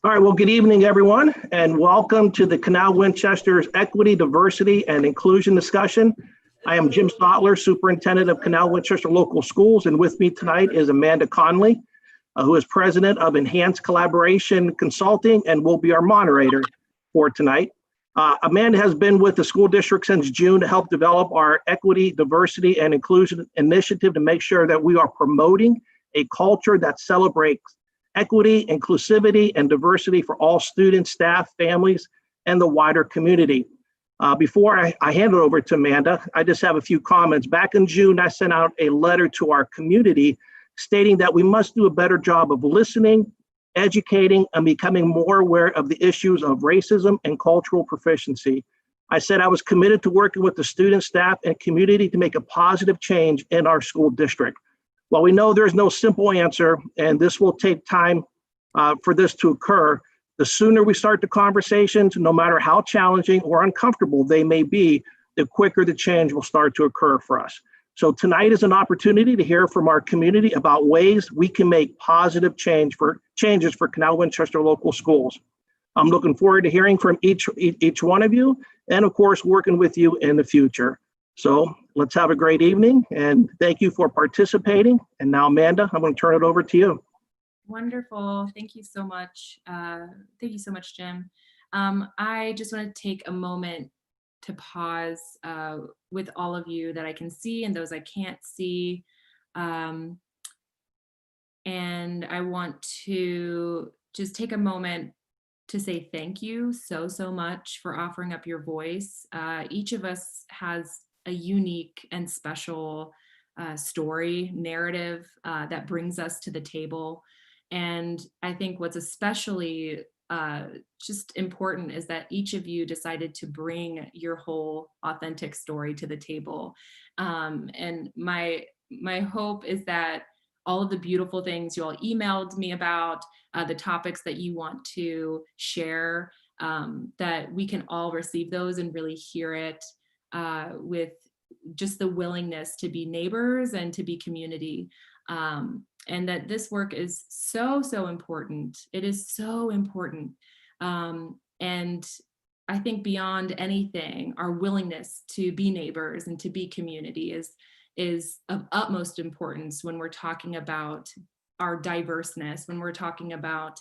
All right, well, good evening, everyone, and welcome to the Canal Winchester's Equity, Diversity, and Inclusion discussion. I am Jim Stotler, Superintendent of Canal Winchester Local Schools, and with me tonight is Amanda Conley, who is President of Enhanced Collaboration Consulting and will be our moderator for tonight. Amanda has been with the school district since June to help develop our Equity, Diversity, and Inclusion initiative to make sure that we are promoting a culture that celebrates equity, inclusivity, and diversity for all students, staff, families, and the wider community. Before I hand it over to Amanda, I just have a few comments. Back in June, I sent out a letter to our community stating that we must do a better job of listening, educating, and becoming more aware of the issues of racism and cultural proficiency. I said I was committed to working with the students, staff, and community to make a positive change in our school district. While we know there's no simple answer, and this will take time for this to occur, the sooner we start the conversations, no matter how challenging or uncomfortable they may be, the quicker the change will start to occur for us. So tonight is an opportunity to hear from our community about ways we can make positive changes for Canal Winchester local schools. I'm looking forward to hearing from each one of you, and of course, working with you in the future. So let's have a great evening, and thank you for participating. And now, Amanda, I'm going to turn it over to you. Wonderful. Thank you so much. Thank you so much, Jim. I just want to take a moment to pause with all of you that I can see and those I can't see. And I want to just take a moment to say thank you so much for offering up your voice. Each of us has a unique and special story, narrative that brings us to the table. And I think what's especially just important is that each of you decided to bring your whole authentic story to the table. And my hope is that all of the beautiful things you all emailed me about, the topics that you want to share, that we can all receive those and really hear it with just the willingness to be neighbors and to be community. And that this work is so important. It is so important. And I think beyond anything, our willingness to be neighbors and to be community is of utmost importance when we're talking about our diverseness, when we're talking about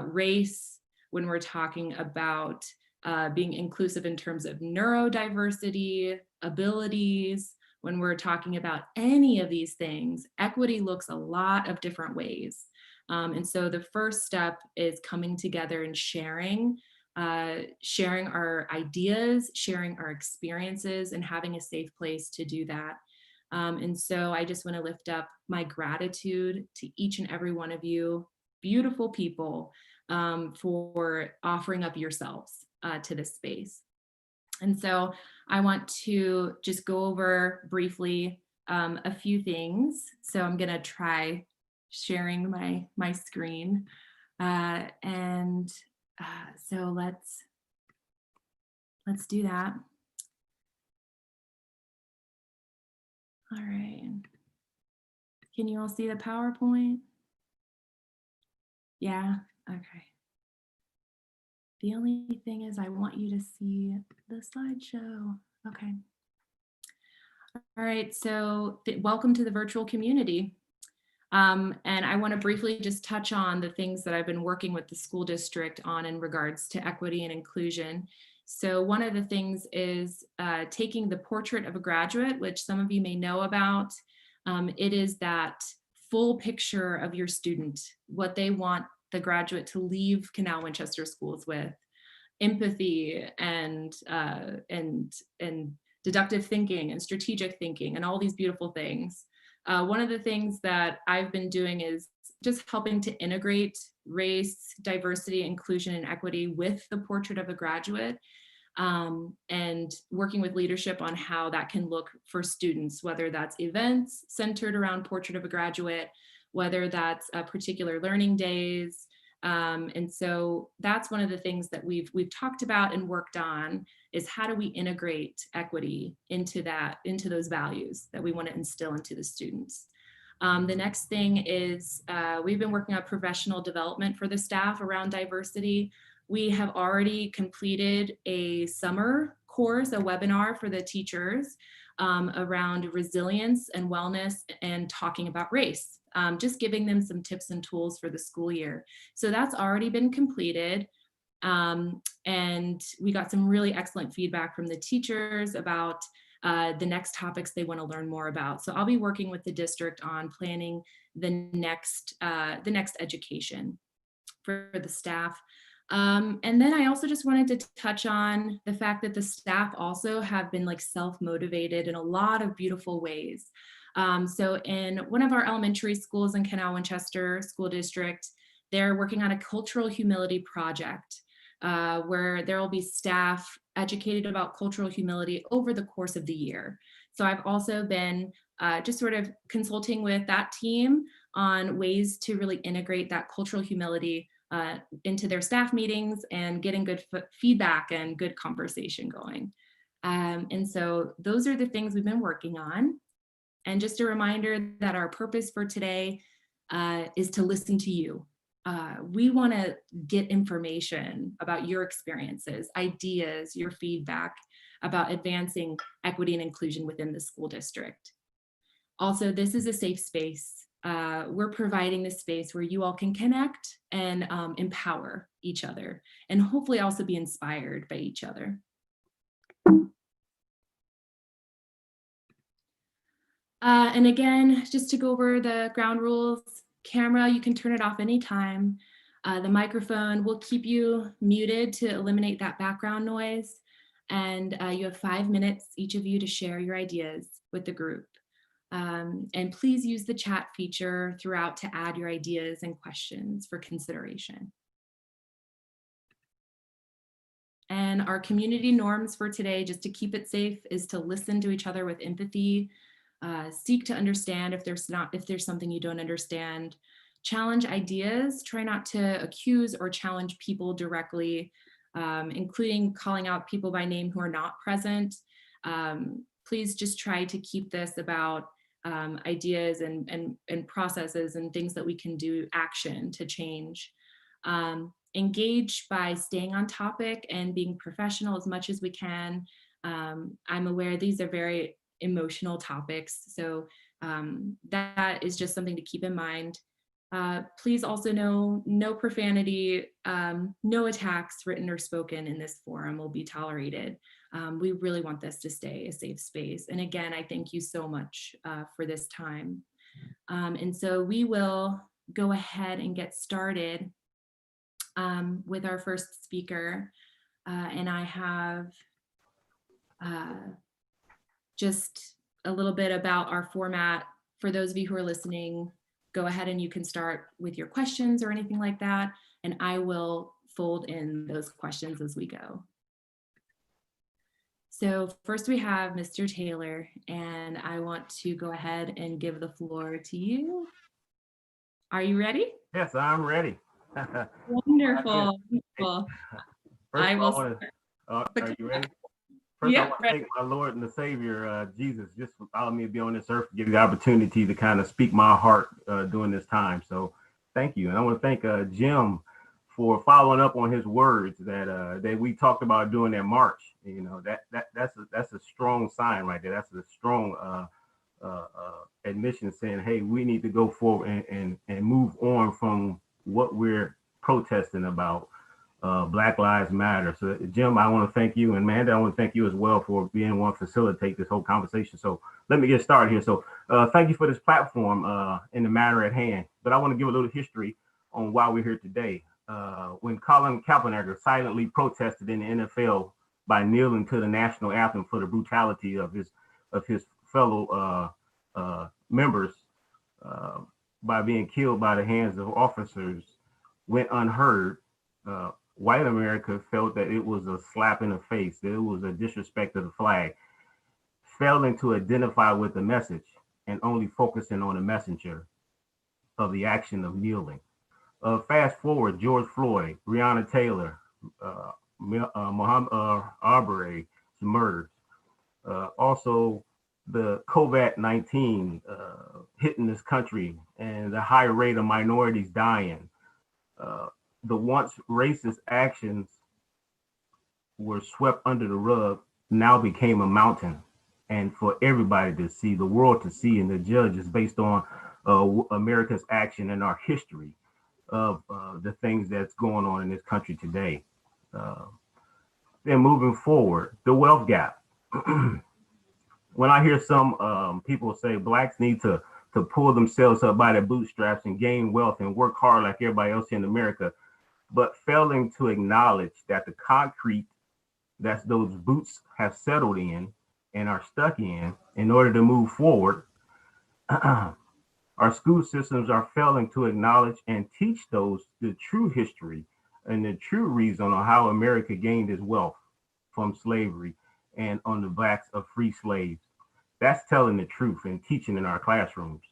race, when we're talking about being inclusive in terms of neurodiversity, abilities. When we're talking about any of these things, equity looks a lot of different ways. And so the first step is coming together and sharing our ideas, sharing our experiences, and having a safe place to do that. And so I just want to lift up my gratitude to each and every one of you, beautiful people, for offering up yourselves to this space. And so I want to just go over briefly a few things. So I'm going to try sharing my screen. So let's do that. All right. Can you all see the PowerPoint? Yeah, okay. The only thing is I want you to see the slideshow. Okay. All right, so welcome to the virtual community. And I want to briefly just touch on the things that I've been working with the school district on in regards to equity and inclusion. So one of the things is taking the portrait of a graduate, which some of you may know about. It is that full picture of your student, what they want the graduate to leave Canal Winchester schools with: empathy and deductive thinking and strategic thinking and all these beautiful things. One of the things that I've been doing is just helping to integrate race, diversity, inclusion, and equity with the portrait of a graduate, and working with leadership on how that can look for students, whether that's events centered around portrait of a graduate, whether that's particular learning days. And so that's one of the things that we've talked about and worked on, is how do we integrate equity into those values that we want to instill into the students. The next thing is we've been working on professional development for the staff around diversity. We have already completed a summer course, a webinar for the teachers around resilience and wellness and talking about race, just giving them some tips and tools for the school year. So that's already been completed. And we got some really excellent feedback from the teachers about the next topics they want to learn more about. So I'll be working with the district on planning the next education for the staff. And then I also just wanted to touch on the fact that the staff also have been like self-motivated in a lot of beautiful ways. So in one of our elementary schools in Canal, Winchester School District, they're working on a cultural humility project where there will be staff educated about cultural humility over the course of the year. So I've also been just sort of consulting with that team on ways to really integrate that cultural humility into their staff meetings and getting good feedback and good conversation going. And so those are the things we've been working on. And just a reminder that our purpose for today is to listen to you. We want to get information about your experiences, ideas, your feedback about advancing equity and inclusion within the school district. Also, this is a safe space. We're providing this space where you all can connect and empower each other and hopefully also be inspired by each other. And again, just to go over the ground rules, camera, you can turn it off anytime. The microphone will keep you muted to eliminate that background noise. And you have 5 minutes, each of you, to share your ideas with the group. And please use the chat feature throughout to add your ideas and questions for consideration. And our community norms for today, just to keep it safe, is to listen to each other with empathy, seek to understand if there's something you don't understand, challenge ideas, try not to accuse or challenge people directly, including calling out people by name who are not present. Please just try to keep this about ideas and processes and things that we can do, action to change. Engage by staying on topic and being professional as much as we can. I'm aware these are very emotional topics, so that is just something to keep in mind. Please also know no profanity, no attacks written or spoken in this forum will be tolerated. We really want this to stay a safe space. And again, I thank you so much for this time. And so we will go ahead and get started with our first speaker. And I have just a little bit about our format. For those of you who are listening, go ahead and you can start with your questions or anything like that, and I will fold in those questions as we go. So first we have Mr. Taylor, and I want to go ahead and give the floor to you. Are you ready? Yes, I'm ready. Wonderful. Wonderful. First of all, are you ready? First, Yeah, I want to thank my Lord and the Savior, Jesus, just for allowing me to be on this earth, to give you the opportunity to kind of speak my heart during this time. So thank you. And I want to thank Jim for following up on his words that we talked about during that march. You know, that's a strong sign right there. That's a strong admission saying, hey, we need to go forward and move on from what we're protesting about. Black Lives Matter. So Jim, I want to thank you, and Amanda, I want to thank you as well for being one to facilitate this whole conversation. So let me get started here. So thank you for this platform in the matter at hand. But I want to give a little history on why we're here today. When Colin Kaepernick silently protested in the NFL by kneeling to the national anthem for the brutality of his fellow members by being killed by the hands of officers went unheard. White America felt that it was a slap in the face, that it was a disrespect of the flag, failing to identify with the message and only focusing on the messenger of the action of kneeling. Fast forward, George Floyd, Breonna Taylor, Muhammad Arbery's murders. Also, the COVID-19 hitting this country and the high rate of minorities dying, the once racist actions were swept under the rug, now became a mountain. And for everybody to see, the world to see, and the judge is based on America's action and our history of the things that's going on in this country today. Then moving forward, the wealth gap. When I hear some people say blacks need to pull themselves up by their bootstraps and gain wealth and work hard like everybody else in America, but failing to acknowledge that the concrete that those boots have settled in and are stuck in order to move forward, our school systems are failing to acknowledge and teach those the true history and the true reason on how America gained its wealth from slavery and on the backs of free slaves. That's telling the truth and teaching in our classrooms.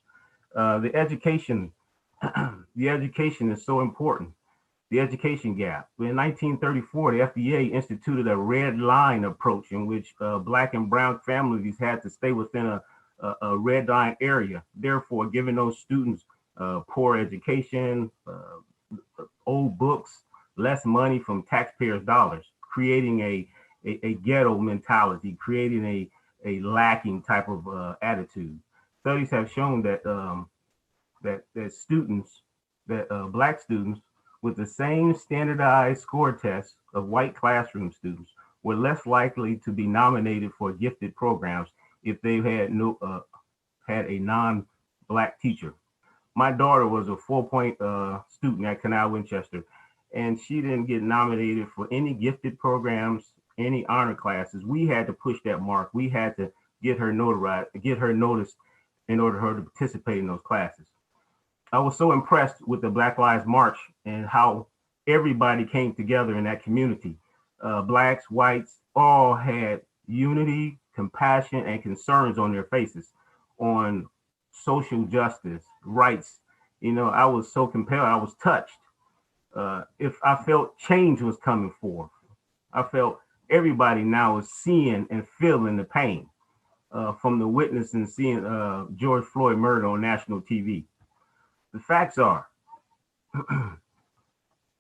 The education is so important. The education gap. In 1934, the FDA instituted a red line approach in which Black and brown families had to stay within a red line area, therefore giving those students poor education, old books, less money from taxpayers' dollars, creating a ghetto mentality, creating a lacking type of attitude. Studies have shown that Black students with the same standardized score tests of white classroom students were less likely to be nominated for gifted programs if they had a non-Black teacher. My daughter was a 4-point student at Canal, Winchester, and she didn't get nominated for any gifted programs, any honor classes. We had to push that mark. We had to get her notarized, get her noticed in order for her to participate in those classes. I was so impressed with the Black Lives March and how everybody came together in that community. Blacks, whites, all had unity, compassion, and concerns on their faces on social justice, rights. You know, I was so compelled, I was touched. If I felt change was coming forth, I felt everybody now is seeing and feeling the pain from the witness and seeing George Floyd murder on national TV. The facts are,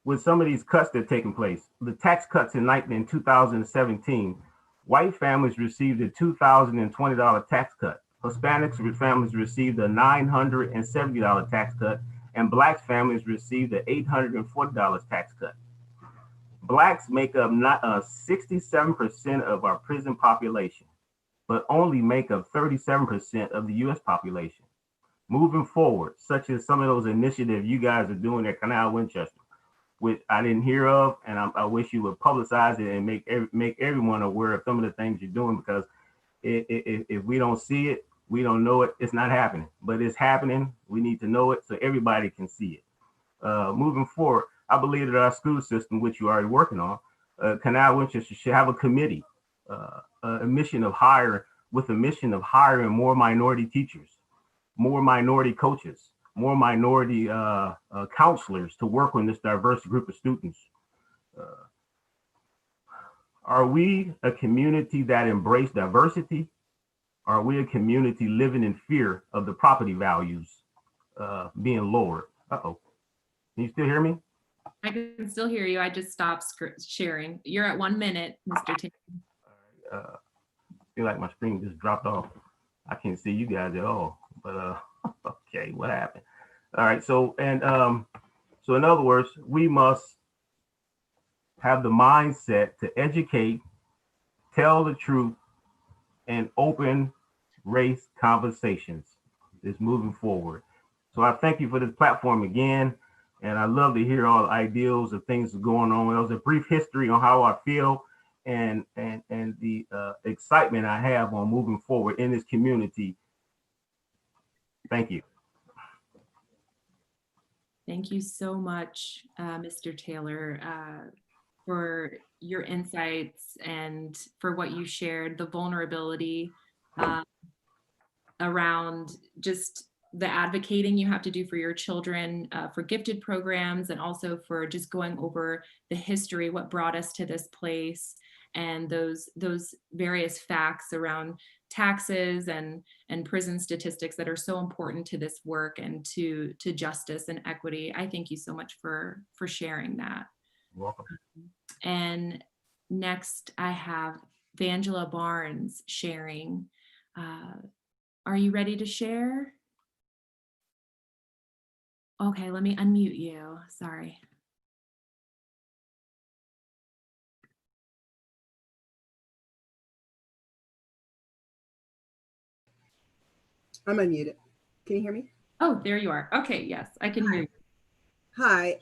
with some of these cuts that are taking place, the tax cuts in 2017, white families received a $2,020 tax cut. Hispanics families received a $970 tax cut, and Black families received an $840 tax cut. Blacks make up 67% of our prison population, but only make up 37% of the US population. Moving forward, such as some of those initiatives you guys are doing at Canal Winchester, which I didn't hear of, and I wish you would publicize it and make everyone aware of some of the things you're doing, because if we don't see it, we don't know it, it's not happening. But it's happening. We need to know it so everybody can see it. Moving forward, I believe that our school system, which you're already working on, Canal Winchester should have a committee, a mission of hiring more minority teachers, more minority coaches, more minority counselors to work on this diverse group of students. Are we a community that embrace diversity? Are we a community living in fear of the property values being lowered? Uh-oh, can you still hear me? I can still hear you. I just stopped sharing. You're at 1 minute, Mr. Taylor. All right. I feel like my screen just dropped off. I can't see you guys at all, but okay, what happened? All right, so in other words, we must have the mindset to educate, tell the truth, and open race conversations is moving forward. So I thank you for this platform again, and I love to hear all the ideals of things going on. It was a brief history on how I feel and the excitement I have on moving forward in this community. Thank you. Thank you so much, Mr. Taylor, for your insights and for what you shared, the vulnerability around just the advocating you have to do for your children, for gifted programs, and also for just going over the history, what brought us to this place, and those various facts around taxes and prison statistics that are so important to this work and to justice and equity. I thank you so much for sharing that. You're welcome. And next I have Vangela Barnes sharing. Are you ready to share? Okay, let me unmute you. Sorry. I'm unmuted. Can you hear me? Oh, there you are. Okay, yes, I can hear you. Hi.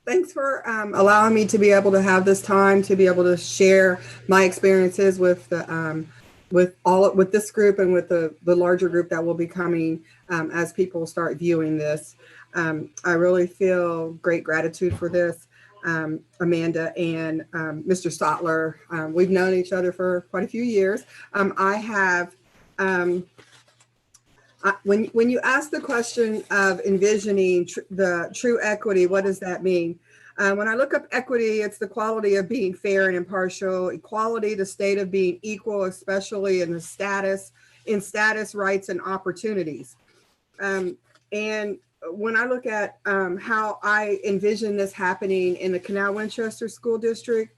Thanks for allowing me to be able to have this time to be able to share my experiences with the with this group and with the larger group that will be coming as people start viewing this. I really feel great gratitude for this. Amanda and Mr. Stotler, we've known each other for quite a few years. I have. When you ask the question of envisioning the true equity, what does that mean? When I look up equity, it's the quality of being fair and impartial. Equality, the state of being equal, especially in status, rights, and opportunities. And when I look at how I envision this happening in the Canal Winchester School District,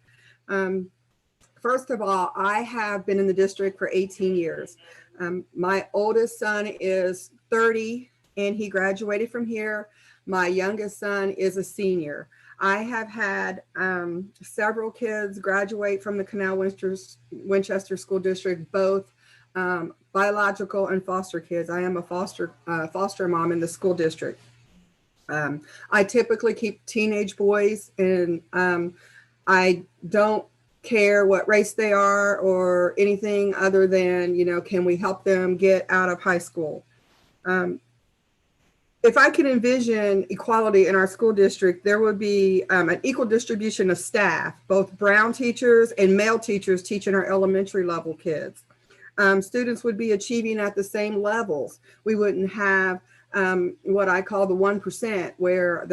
first of all, I have been in the district for 18 years. My oldest son is 30 and he graduated from here. My youngest son is a senior. I have had several kids graduate from the Canal Winchester School District, both biological and foster kids. I am a foster mom in the school district. I typically keep teenage boys, and I don't care what race they are or anything other than, can we help them get out of high school? If I could envision equality in our school district, there would be an equal distribution of staff, both brown teachers and male teachers teaching our elementary level kids. Students would be achieving at the same levels. We wouldn't have what I call the 1%, where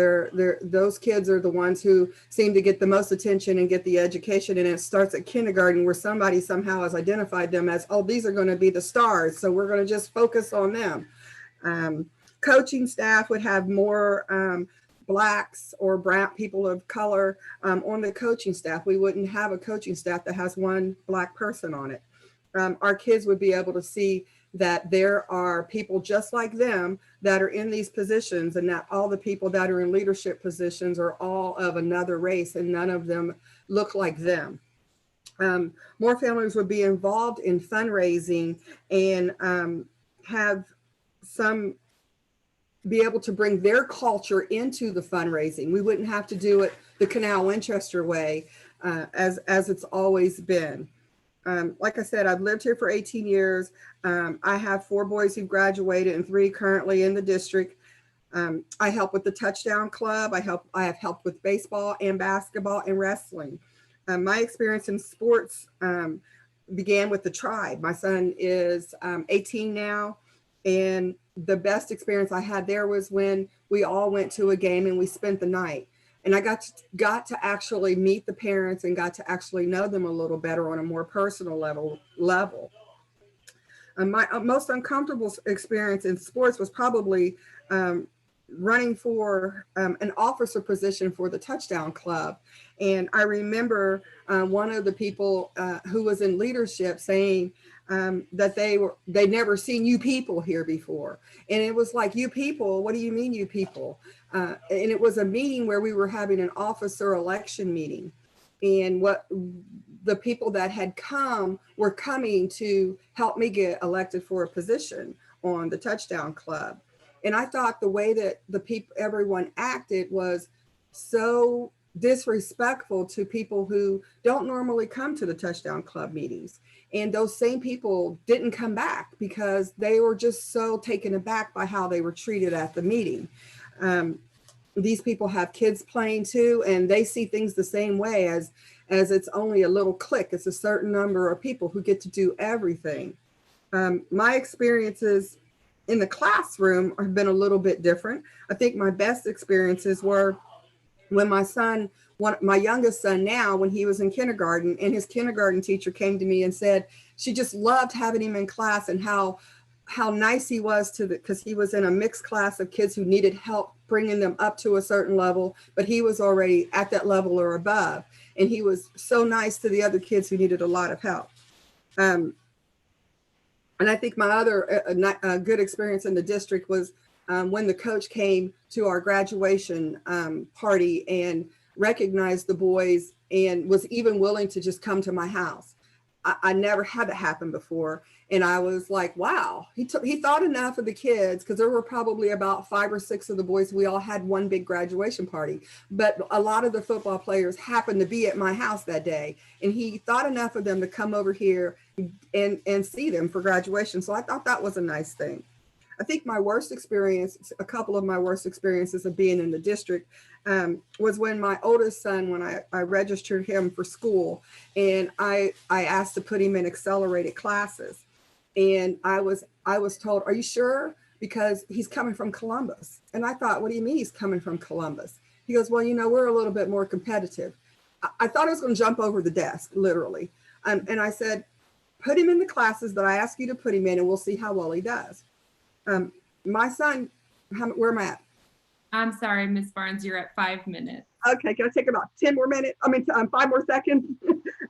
those kids are the ones who seem to get the most attention and get the education. And it starts at kindergarten, where somebody somehow has identified them as, oh, these are going to be the stars, so we're going to just focus on them. Coaching staff would have more Blacks or brown people of color on the coaching staff. We wouldn't have a coaching staff that has one Black person on it. Our kids would be able to see that there are people just like them that are in these positions, and that all the people that are in leadership positions are all of another race and none of them look like them. More families would be involved in fundraising and be able to bring their culture into the fundraising. We wouldn't have to do it the Canal Winchester way as it's always been. Like I said, I've lived here for 18 years. I have 4 boys who've graduated and 3 currently in the district. I help with the Touchdown Club. I have helped with baseball and basketball and wrestling. My experience in sports began with the Tribe. My son is 18 now, and the best experience I had there was when we all went to a game and we spent the night. And I got to actually meet the parents and got to actually know them a little better on a more personal level. My most uncomfortable experience in sports was probably running for an officer position for the Touchdown Club. And I remember one of the people who was in leadership saying that they'd never seen you people here before. And it was like, you people, what do you mean you people? And it was a meeting where we were having an officer election meeting. And what the people that had come were coming to help me get elected for a position on the Touchdown Club. And I thought the way that everyone acted was so disrespectful to people who don't normally come to the Touchdown Club meetings. And those same people didn't come back because they were just so taken aback by how they were treated at the meeting. These people have kids playing too, and they see things the same way as it's only a little clique. It's a certain number of people who get to do everything. My experiences in the classroom have been a little bit different. I think my best experiences were when my son my youngest son now, when he was in kindergarten, and his kindergarten teacher came to me and said she just loved having him in class, and how nice he was because he was in a mixed class of kids who needed help bringing them up to a certain level, but he was already at that level or above. And he was so nice to the other kids who needed a lot of help. And I think my other good experience in the district was when the coach came to our graduation party and recognized the boys and was even willing to just come to my house. I never had that happen before. And I was like, wow, he thought enough of the kids, because there were probably about 5 or 6 of the boys. We all had one big graduation party, but a lot of the football players happened to be at my house that day. And he thought enough of them to come over here and see them for graduation. So I thought that was a nice thing. I think my worst experience, a couple of my worst experiences of being in the district was when my oldest son, when I registered him for school, and I asked to put him in accelerated classes. And I was told, are you sure? Because he's coming from Columbus. And I thought, what do you mean he's coming from Columbus? He goes, well, we're a little bit more competitive. I thought I was going to jump over the desk, literally. And I said, put him in the classes that I ask you to put him in, and we'll see how well he does. My son, where am I at? I'm sorry, Ms. Barnes, you're at 5 minutes. Okay, can I take about 10 more minutes? 5 more seconds.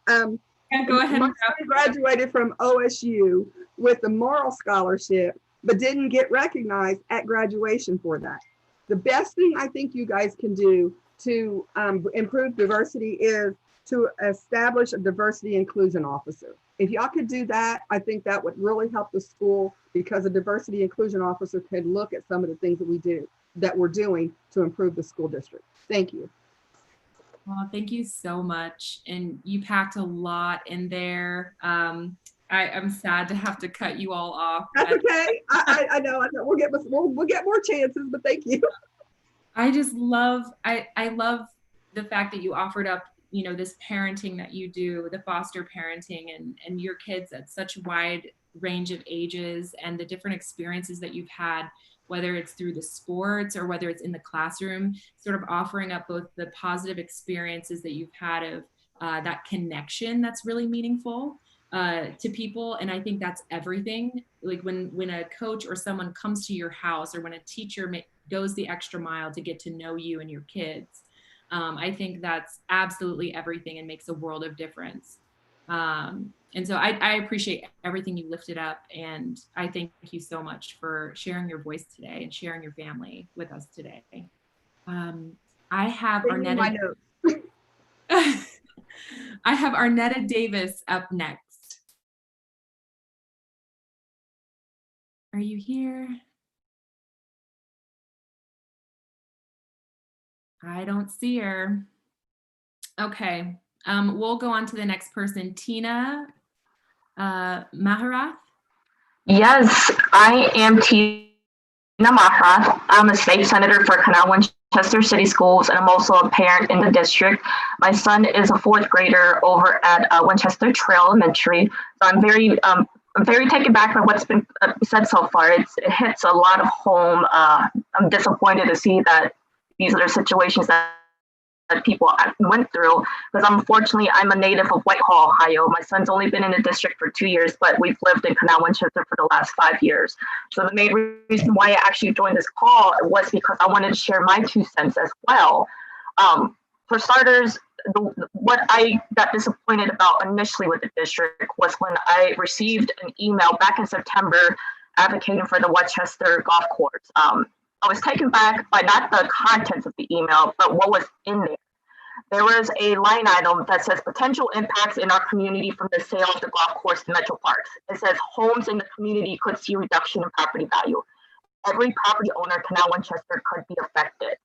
Yeah, go ahead. My son graduated from OSU with a moral scholarship, but didn't get recognized at graduation for that. The best thing I think you guys can do to improve diversity is to establish a diversity inclusion officer. If y'all could do that, I think that would really help the school, because a diversity inclusion officer could look at some of the things that we're doing to improve the school district. Thank you. Well, thank you so much. And you packed a lot in there. I'm sad to have to cut you all off. That's okay. I know. We'll get more chances, but thank you. I just love, I love the fact that you offered up, this parenting that you do, the foster parenting, and your kids at such a wide range of ages, and the different experiences that you've had, whether it's through the sports or whether it's in the classroom, sort of offering up both the positive experiences that you've had of that connection that's really meaningful to people. And I think that's everything. Like when a coach or someone comes to your house, or when a teacher goes the extra mile to get to know you and your kids, I think that's absolutely everything and makes a world of difference. And so I appreciate everything you lifted up, and I thank you so much for sharing your voice today and sharing your family with us today. I have Arnetta. I have Arnetta Davis up next. Are you here? I don't see her. Okay. We'll go on to the next person, Tina Maharath. Yes, I am Tina Maharath. I'm a state senator for Canal, Winchester City Schools, and I'm also a parent in the district. My son is a 4th grader over at Winchester Trail Elementary. So I'm very taken back by what's been said so far. It hits a lot of home. I'm disappointed to see that these are the situations that people went through, because unfortunately I'm a native of Whitehall, Ohio. My son's only been in the district for 2 years, but we've lived in Canal, Winchester for the last 5 years. So the main reason why I actually joined this call was because I wanted to share my 2 cents as well. For starters, what I got disappointed about initially with the district was when I received an email back in September advocating for the Winchester golf course. I was taken back by not the contents of the email, but what was in there. There was a line item that says potential impacts in our community from the sale of the golf course to Metro Parks. It says homes in the community could see reduction in property value. Every property owner in Canal, Winchester could be affected.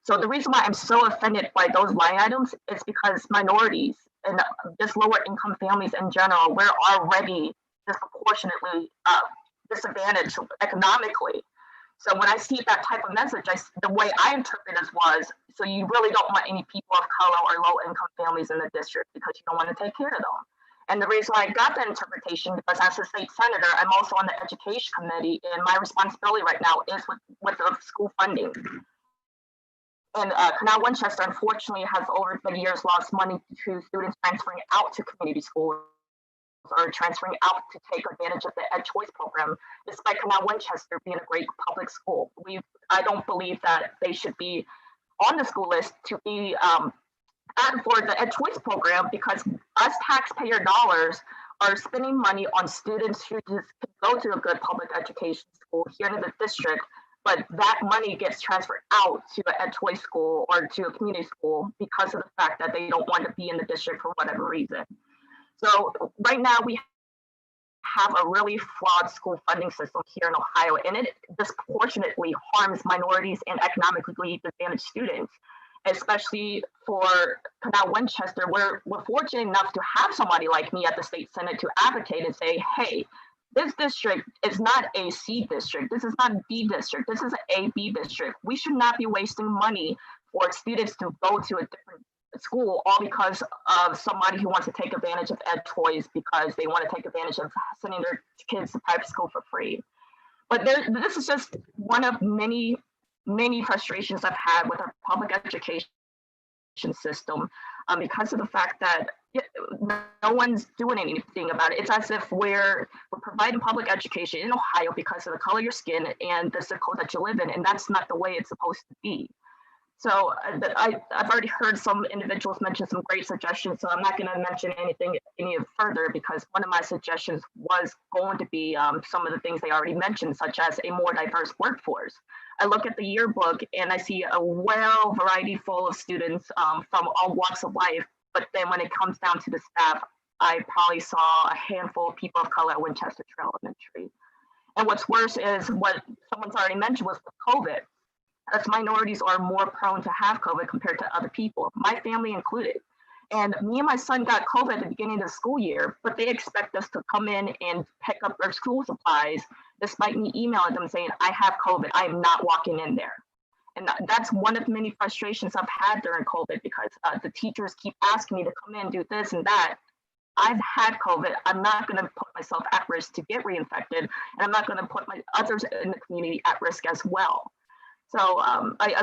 So the reason why I'm so offended by those line items is because minorities and just lower income families in general, we're already disproportionately disadvantaged economically. So when I see that type of message, the way I interpret it was, so you really don't want any people of color or low-income families in the district because you don't want to take care of them. And the reason why I got that interpretation, because as a state senator, I'm also on the education committee, and my responsibility right now is with the school funding. And Canal Winchester, unfortunately, has over the years lost money to students transferring out to community schools or transferring out to take advantage of the Ed Choice program, despite Canal Winchester being a great public school. I don't believe that they should be on the school list to be added for the Ed Choice program, because us taxpayer dollars are spending money on students who just go to a good public education school here in the district, but that money gets transferred out to an Ed Choice school or to a community school because of the fact that they don't want to be in the district for whatever reason. So right now we have a really flawed school funding system here in Ohio, and it disproportionately harms minorities and economically disadvantaged students, especially for Canal Winchester. We're fortunate enough to have somebody like me at the state senate to advocate and say, hey, this district is not a C district. This is not a B district. This is an A-B district. We should not be wasting money for students to go to a different school all because of somebody who wants to take advantage of Ed Choice because they want to take advantage of sending their kids to private school for free. But this is just one of many frustrations I've had with our public education system because of the fact that no one's doing anything about it. It's as if we're providing public education in Ohio because of the color of your skin and the zip code that you live in, and that's not the way it's supposed to be. So I've already heard some individuals mention some great suggestions, so I'm not going to mention anything any further because one of my suggestions was going to be some of the things they already mentioned, such as a more diverse workforce. I look at the yearbook and I see a variety full of students from all walks of life, but then when it comes down to the staff, I probably saw a handful of people of color at Winchester Trail Elementary. And what's worse is what someone's already mentioned was COVID. Us minorities are more prone to have COVID compared to other people, my family included. And me and my son got COVID at the beginning of the school year, but they expect us to come in and pick up their school supplies, despite me emailing them saying, I have COVID, I am not walking in there. And that's one of many frustrations I've had during COVID because the teachers keep asking me to come in, do this and that. I've had COVID. I'm not going to put myself at risk to get reinfected, and I'm not going to put others in the community at risk as well. So I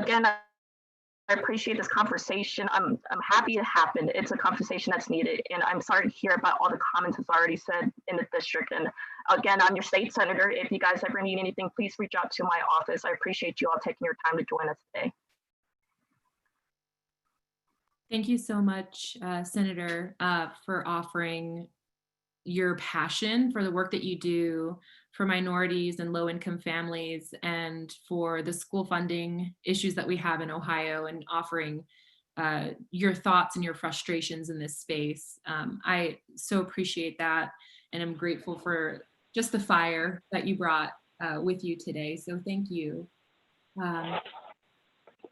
appreciate this conversation. I'm happy it happened. It's a conversation that's needed. And I'm sorry to hear about all the comments that's already said in the district. And again, I'm your state senator. If you guys ever need anything, please reach out to my office. I appreciate you all taking your time to join us today. Thank you so much, Senator, for offering your passion for the work that you do for minorities and low-income families and for the school funding issues that we have in Ohio and offering your thoughts and your frustrations in this space. I so appreciate that, and I'm grateful for just the fire that you brought with you today. So thank you.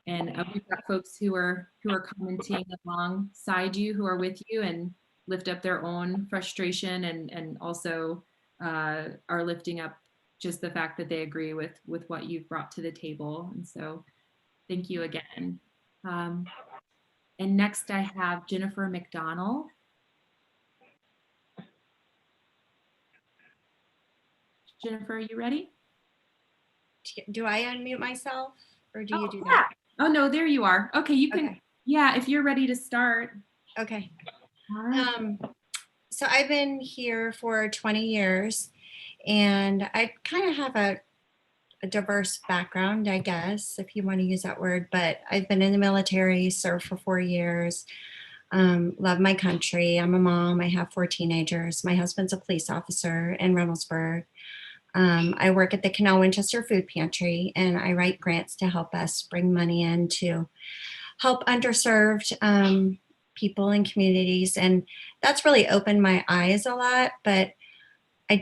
And we've got folks who are commenting alongside you, who are with you and lift up their own frustration and also are lifting up just the fact that they agree with what you've brought to the table. And so thank you again. And next I have Jennifer McDonald. Jennifer, are you ready? Do I unmute myself or do you do yeah. that? Oh, no, there you are. Okay, you can, okay. Yeah, if you're ready to start. Okay. All right. So I've been here for 20 years and I kind of have a diverse background, I guess, if you want to use that word, but I've been in the military, served for 4 years, love my country. I'm a mom, I have 4 teenagers. My husband's a police officer in Reynoldsburg. I work at the Canal Winchester Food Pantry and I write grants to help us bring money in to help underserved people in communities. And that's really opened my eyes a lot, but I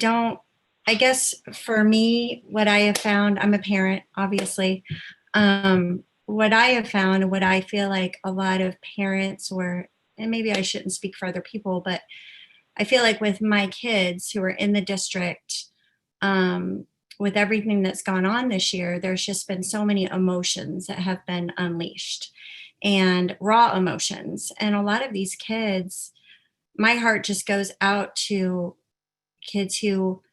guess for me, what I have found, I'm a parent, obviously. What I have found and what I feel like a lot of parents were, and maybe I shouldn't speak for other people, but I feel like with my kids who are in the district, with everything that's gone on this year, there's just been so many emotions that have been unleashed and raw emotions. And a lot of these kids, my heart just goes out to kids who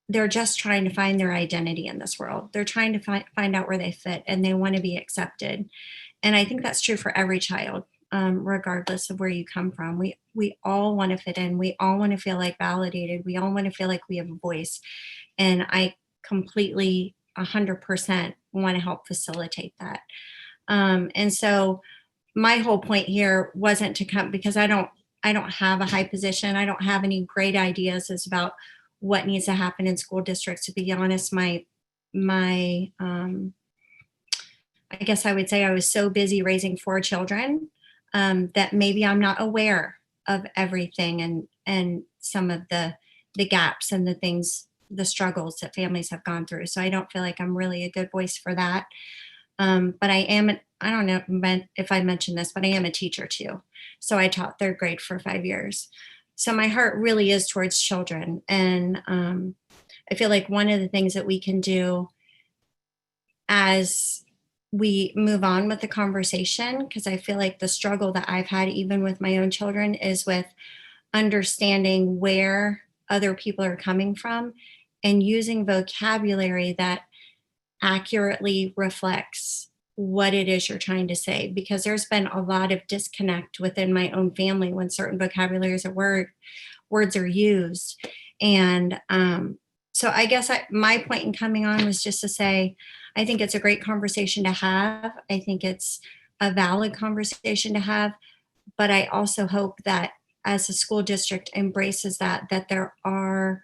they're just trying to find their identity in this world. They're trying to find out where they fit and they want to be accepted. And I think that's true for every child, regardless of where you come from. We all want to fit in. We all want to feel like validated. We all want to feel like we have a voice. And I completely 100% want to help facilitate that. And so my whole point here wasn't to come, because I don't have a high position. I don't have any great ideas as about what needs to happen in school districts. To be honest, my I guess I would say I was so busy raising 4 children that maybe I'm not aware of everything and some of the gaps and the things, the struggles that families have gone through. So I don't feel like I'm really a good voice for that. But I am, I don't know if I mentioned this, but I am a teacher too. So I taught 3rd grade for 5 years. So my heart really is towards children. And I feel like one of the things that we can do as we move on with the conversation, because I feel like the struggle that I've had, even with my own children, is with understanding where other people are coming from and using vocabulary that accurately reflects what it is you're trying to say. Because there's been a lot of disconnect within my own family when certain vocabularies or words are used. And so I guess my point in coming on was just to say, I think it's a great conversation to have. I think it's a valid conversation to have. But I also hope that as a school district embraces that there are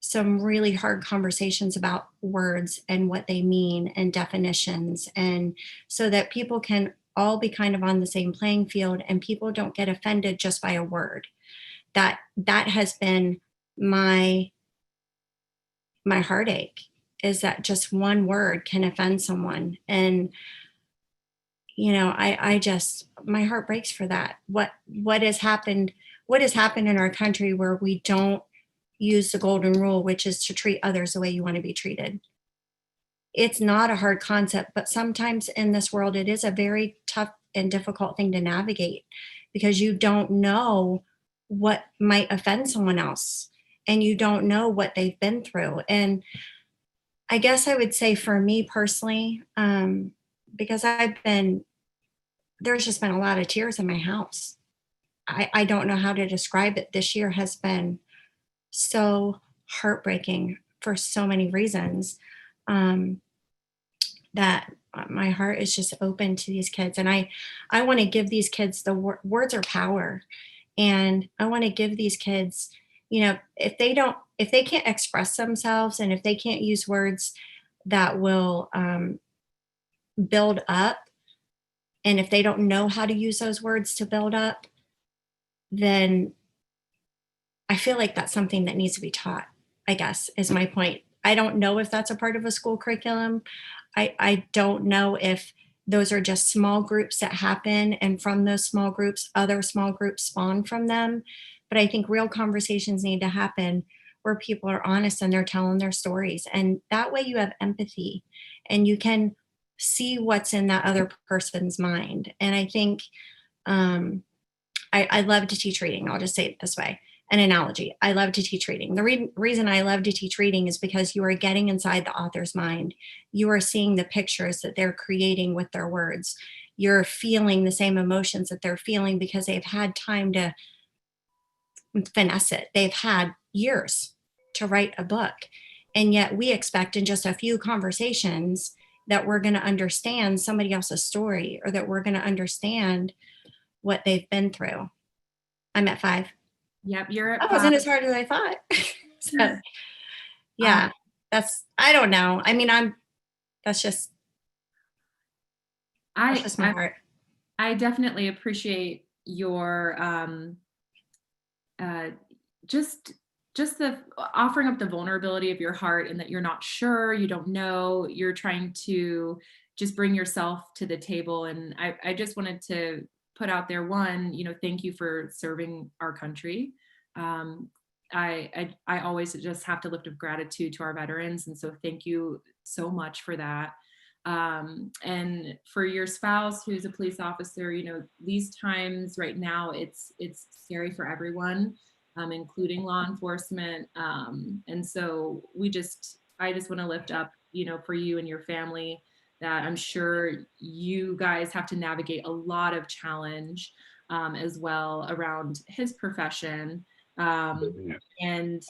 some really hard conversations about words and what they mean and definitions, and so that people can all be kind of on the same playing field and people don't get offended just by a word. That has been my heartache, is that just one word can offend someone. And I just, my heart breaks for that. What has happened in our country where we don't use the golden rule, which is to treat others the way you want to be treated. It's not a hard concept, but sometimes in this world, it is a very tough and difficult thing to navigate, because you don't know what might offend someone else and you don't know what they've been through. And I guess I would say for me personally, because there's just been a lot of tears in my house. I don't know how to describe it. This year has been so heartbreaking for so many reasons, that my heart is just open to these kids. And I want to give these kids words are power. And I want to give these kids, if they can't express themselves and if they can't use words that will build up, and if they don't know how to use those words to build up, then I feel like that's something that needs to be taught, I guess, is my point. I don't know if that's a part of a school curriculum. I don't know if those are just small groups that happen, and from those small groups, other small groups spawn from them. But I think real conversations need to happen where people are honest and they're telling their stories. And that way you have empathy and you can see what's in that other person's mind. And I think I love to teach reading. I'll just say it this way. An analogy. I love to teach reading. The reason I love to teach reading is because you are getting inside the author's mind. You are seeing the pictures that they're creating with their words. You're feeling the same emotions that they're feeling because they've had time to finesse it. They've had years to write a book. And yet we expect in just a few conversations that we're going to understand somebody else's story, or that we're going to understand what they've been through. I'm at 5. Yep, you're at That 5. wasn't as hard as I thought. So, yeah, I don't know. I mean, that's just my heart. I definitely appreciate your just the offering up the vulnerability of your heart, and that you're not sure, you don't know, you're trying to just bring yourself to the table. And I just wanted to put out there, one, thank you for serving our country. I always just have to lift up gratitude to our veterans. And so thank you so much for that. And for your spouse who's a police officer, these times right now, it's scary for everyone, including law enforcement. And so I just want to lift up, for you and your family, that I'm sure you guys have to navigate a lot of challenge as well around his profession. And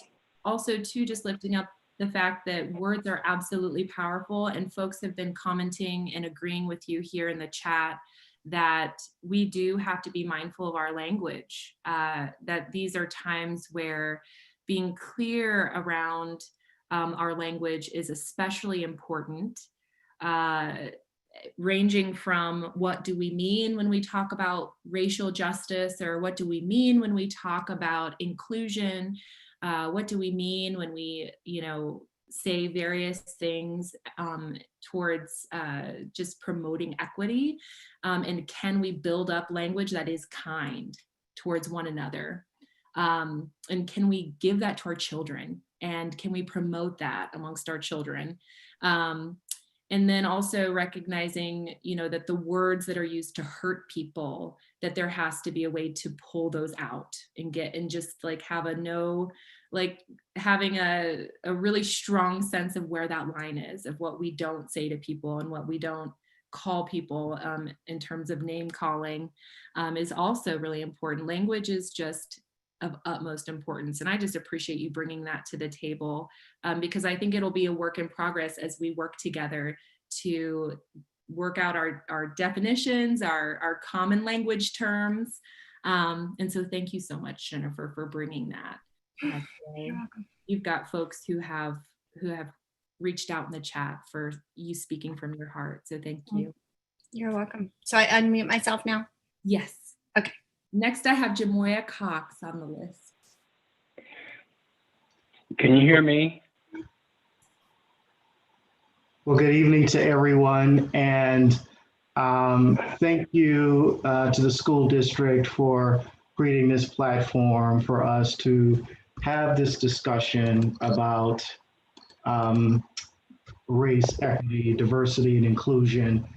also too, just lifting up the fact that words are absolutely powerful, and folks have been commenting and agreeing with you here in the chat that we do have to be mindful of our language, that these are times where being clear around our language is especially important, ranging from what do we mean when we talk about racial justice, or what do we mean when we talk about inclusion, what do we mean when we, say various things towards just promoting equity, and can we build up language that is kind towards one another, and can we give that to our children, and can we promote that amongst our children, and then also recognizing, that the words that are used to hurt people, that there has to be a way to pull those out and just like have having a really strong sense of where that line is, of what we don't say to people and what we don't call people in terms of name calling, is also really important. Language is just of utmost importance. And I just appreciate you bringing that to the table, because I think it'll be a work in progress as we work together to work out our definitions, our common language terms. And so thank you so much, Jennifer, for bringing that. You're welcome. You've got folks who have reached out in the chat for you speaking from your heart. So thank you. You're welcome. So I unmute myself now? Yes. Okay. Next, I have Jamoya Cox on the list. Can you hear me? Well, good evening to everyone, and thank you to the school district for creating this platform for us to have this discussion about race, equity, diversity, and inclusion.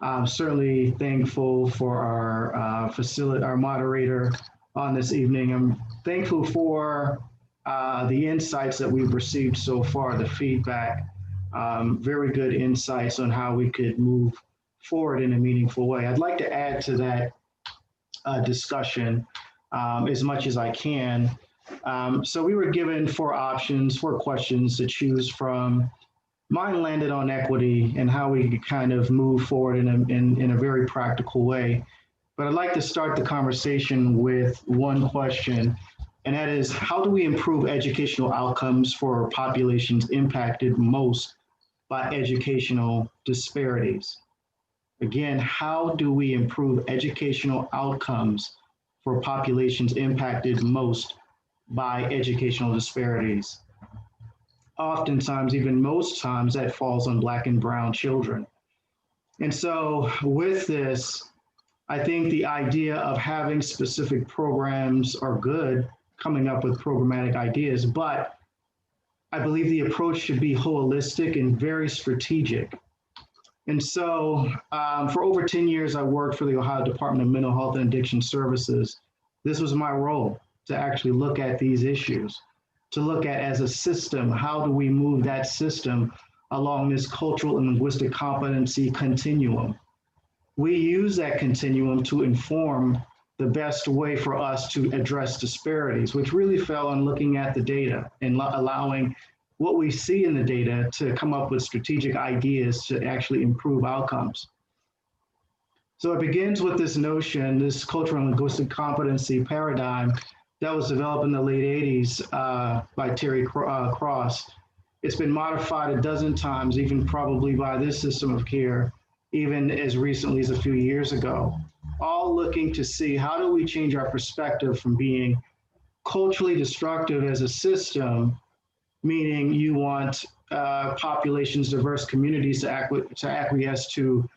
I'm certainly thankful for our moderator on this evening. I'm thankful for the insights that we've received so far, the feedback, very good insights on how we could move forward in a meaningful way. I'd like to add to that discussion as much as I can. So we were given 4 questions to choose from. Mine landed on equity and how we could kind of move forward in a very practical way. But I'd like to start the conversation with one question, and that is, how do we improve educational outcomes for populations impacted most by educational disparities? Again, how do we improve educational outcomes for populations impacted most by educational disparities? Oftentimes, even most times, that falls on Black and brown children. And so with this, I think the idea of having specific programs are good, coming up with programmatic ideas, but I believe the approach should be holistic and very strategic. And so for over 10 years, I worked for the Ohio Department of Mental Health and Addiction Services. This was my role, to actually look at these issues, to look at as a system, how do we move that system along this cultural and linguistic competency continuum. We use that continuum to inform the best way for us to address disparities, which really fell on looking at the data and allowing what we see in the data to come up with strategic ideas to actually improve outcomes. So it begins with this notion, this cultural and linguistic competency paradigm that was developed in the late 80s by Terry Cross. It's been modified a dozen times, even probably by this system of care, even as recently as a few years ago, all looking to see how do we change our perspective from being culturally destructive as a system, meaning you want populations, diverse communities to acquiesce to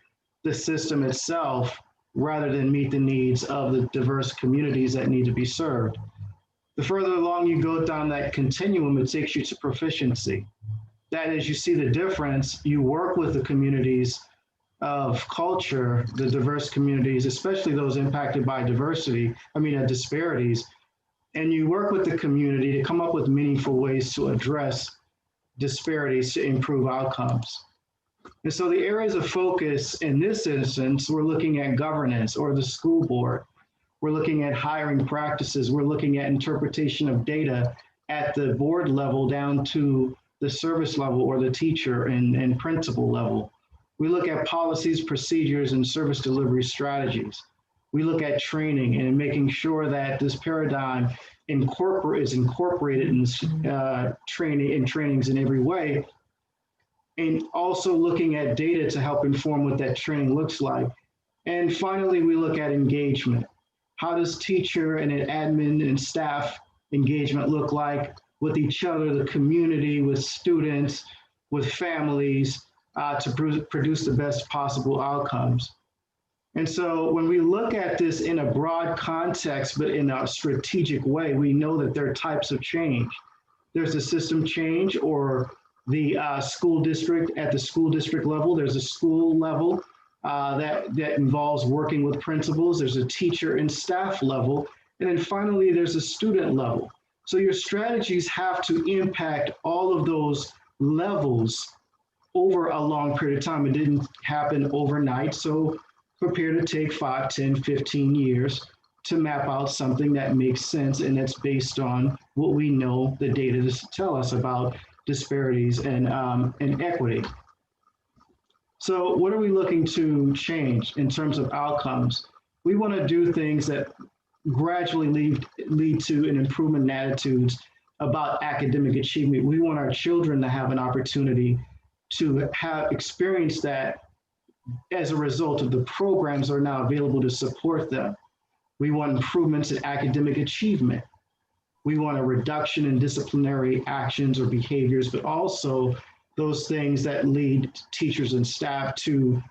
the system itself rather than meet the needs of the diverse communities that need to be served. The further along you go down that continuum, it takes you to proficiency. That is, you see the difference, you work with the communities of culture, the diverse communities, especially those impacted by disparities, and you work with the community to come up with meaningful ways to address disparities to improve outcomes. And so the areas of focus in this instance, we're looking at governance or the school board. We're looking at hiring practices. We're looking at interpretation of data at the board level down to the service level or the teacher and principal level. We look at policies, procedures, and service delivery strategies. We look at training and making sure that this paradigm is incorporated in trainings in every way. And also looking at data to help inform what that training looks like. And finally, we look at engagement. How does teacher and admin and staff engagement look like with each other, the community, with students, with families, to produce the best possible outcomes? And so when we look at this in a broad context, but in a strategic way, we know that there are types of change. There's a system change or the school district at the school district level. There's a school level that involves working with principals. There's a teacher and staff level. And then finally, there's a student level. So your strategies have to impact all of those levels over a long period of time. It didn't happen overnight. So prepare to take 5, 10, 15 years to map out something that makes sense and that's based on what we know the data tell us about disparities and equity. So what are we looking to change in terms of outcomes? We want to do things that gradually lead to an improvement in attitudes about academic achievement. We want our children to have an opportunity to have experienced that as a result of the programs that are now available to support them. We want improvements in academic achievement. We want a reduction in disciplinary actions or behaviors, but also those things that lead teachers and staff to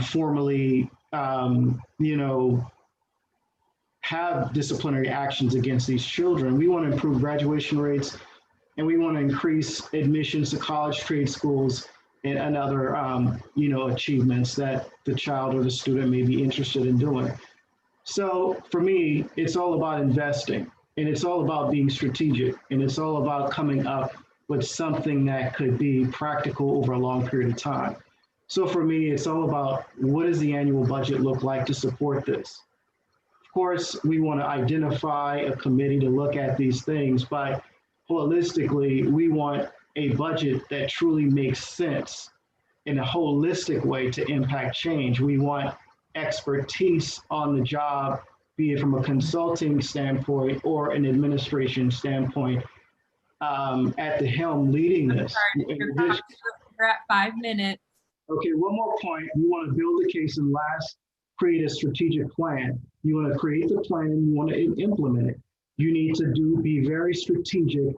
formally, have disciplinary actions against these children. We want to improve graduation rates, and we want to increase admissions to college, trade schools, and other, achievements that the child or the student may be interested in doing. So for me, it's all about investing, and it's all about being strategic, and it's all about coming up with something that could be practical over a long period of time. So for me, it's all about what does the annual budget look like to support this? Of course, we want to identify a committee to look at these things, but holistically, we want a budget that truly makes sense in a holistic way to impact change. We want expertise on the job, be it from a consulting standpoint or an administration standpoint, at the helm leading this. We're at 5 minutes. Okay, one more point. You want to build a case and last, create a strategic plan. You want to create the plan and you want to implement it. You need to be very strategic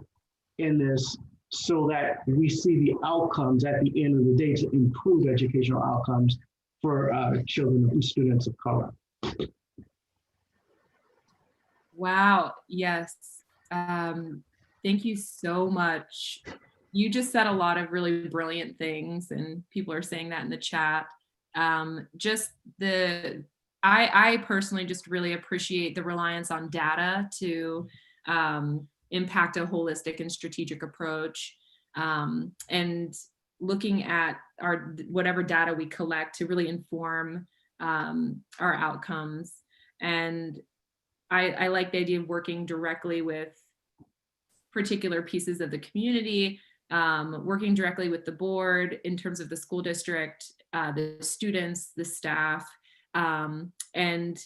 in this so that we see the outcomes at the end of the day to improve educational outcomes for children and students of color. Wow, yes. Thank you so much. You just said a lot of really brilliant things, and people are saying that in the chat. I personally just really appreciate the reliance on data to impact a holistic and strategic approach, and looking at whatever data we collect to really inform our outcomes. And I like the idea of working directly with particular pieces of the community, working directly with the board in terms of the school district, the students, the staff, and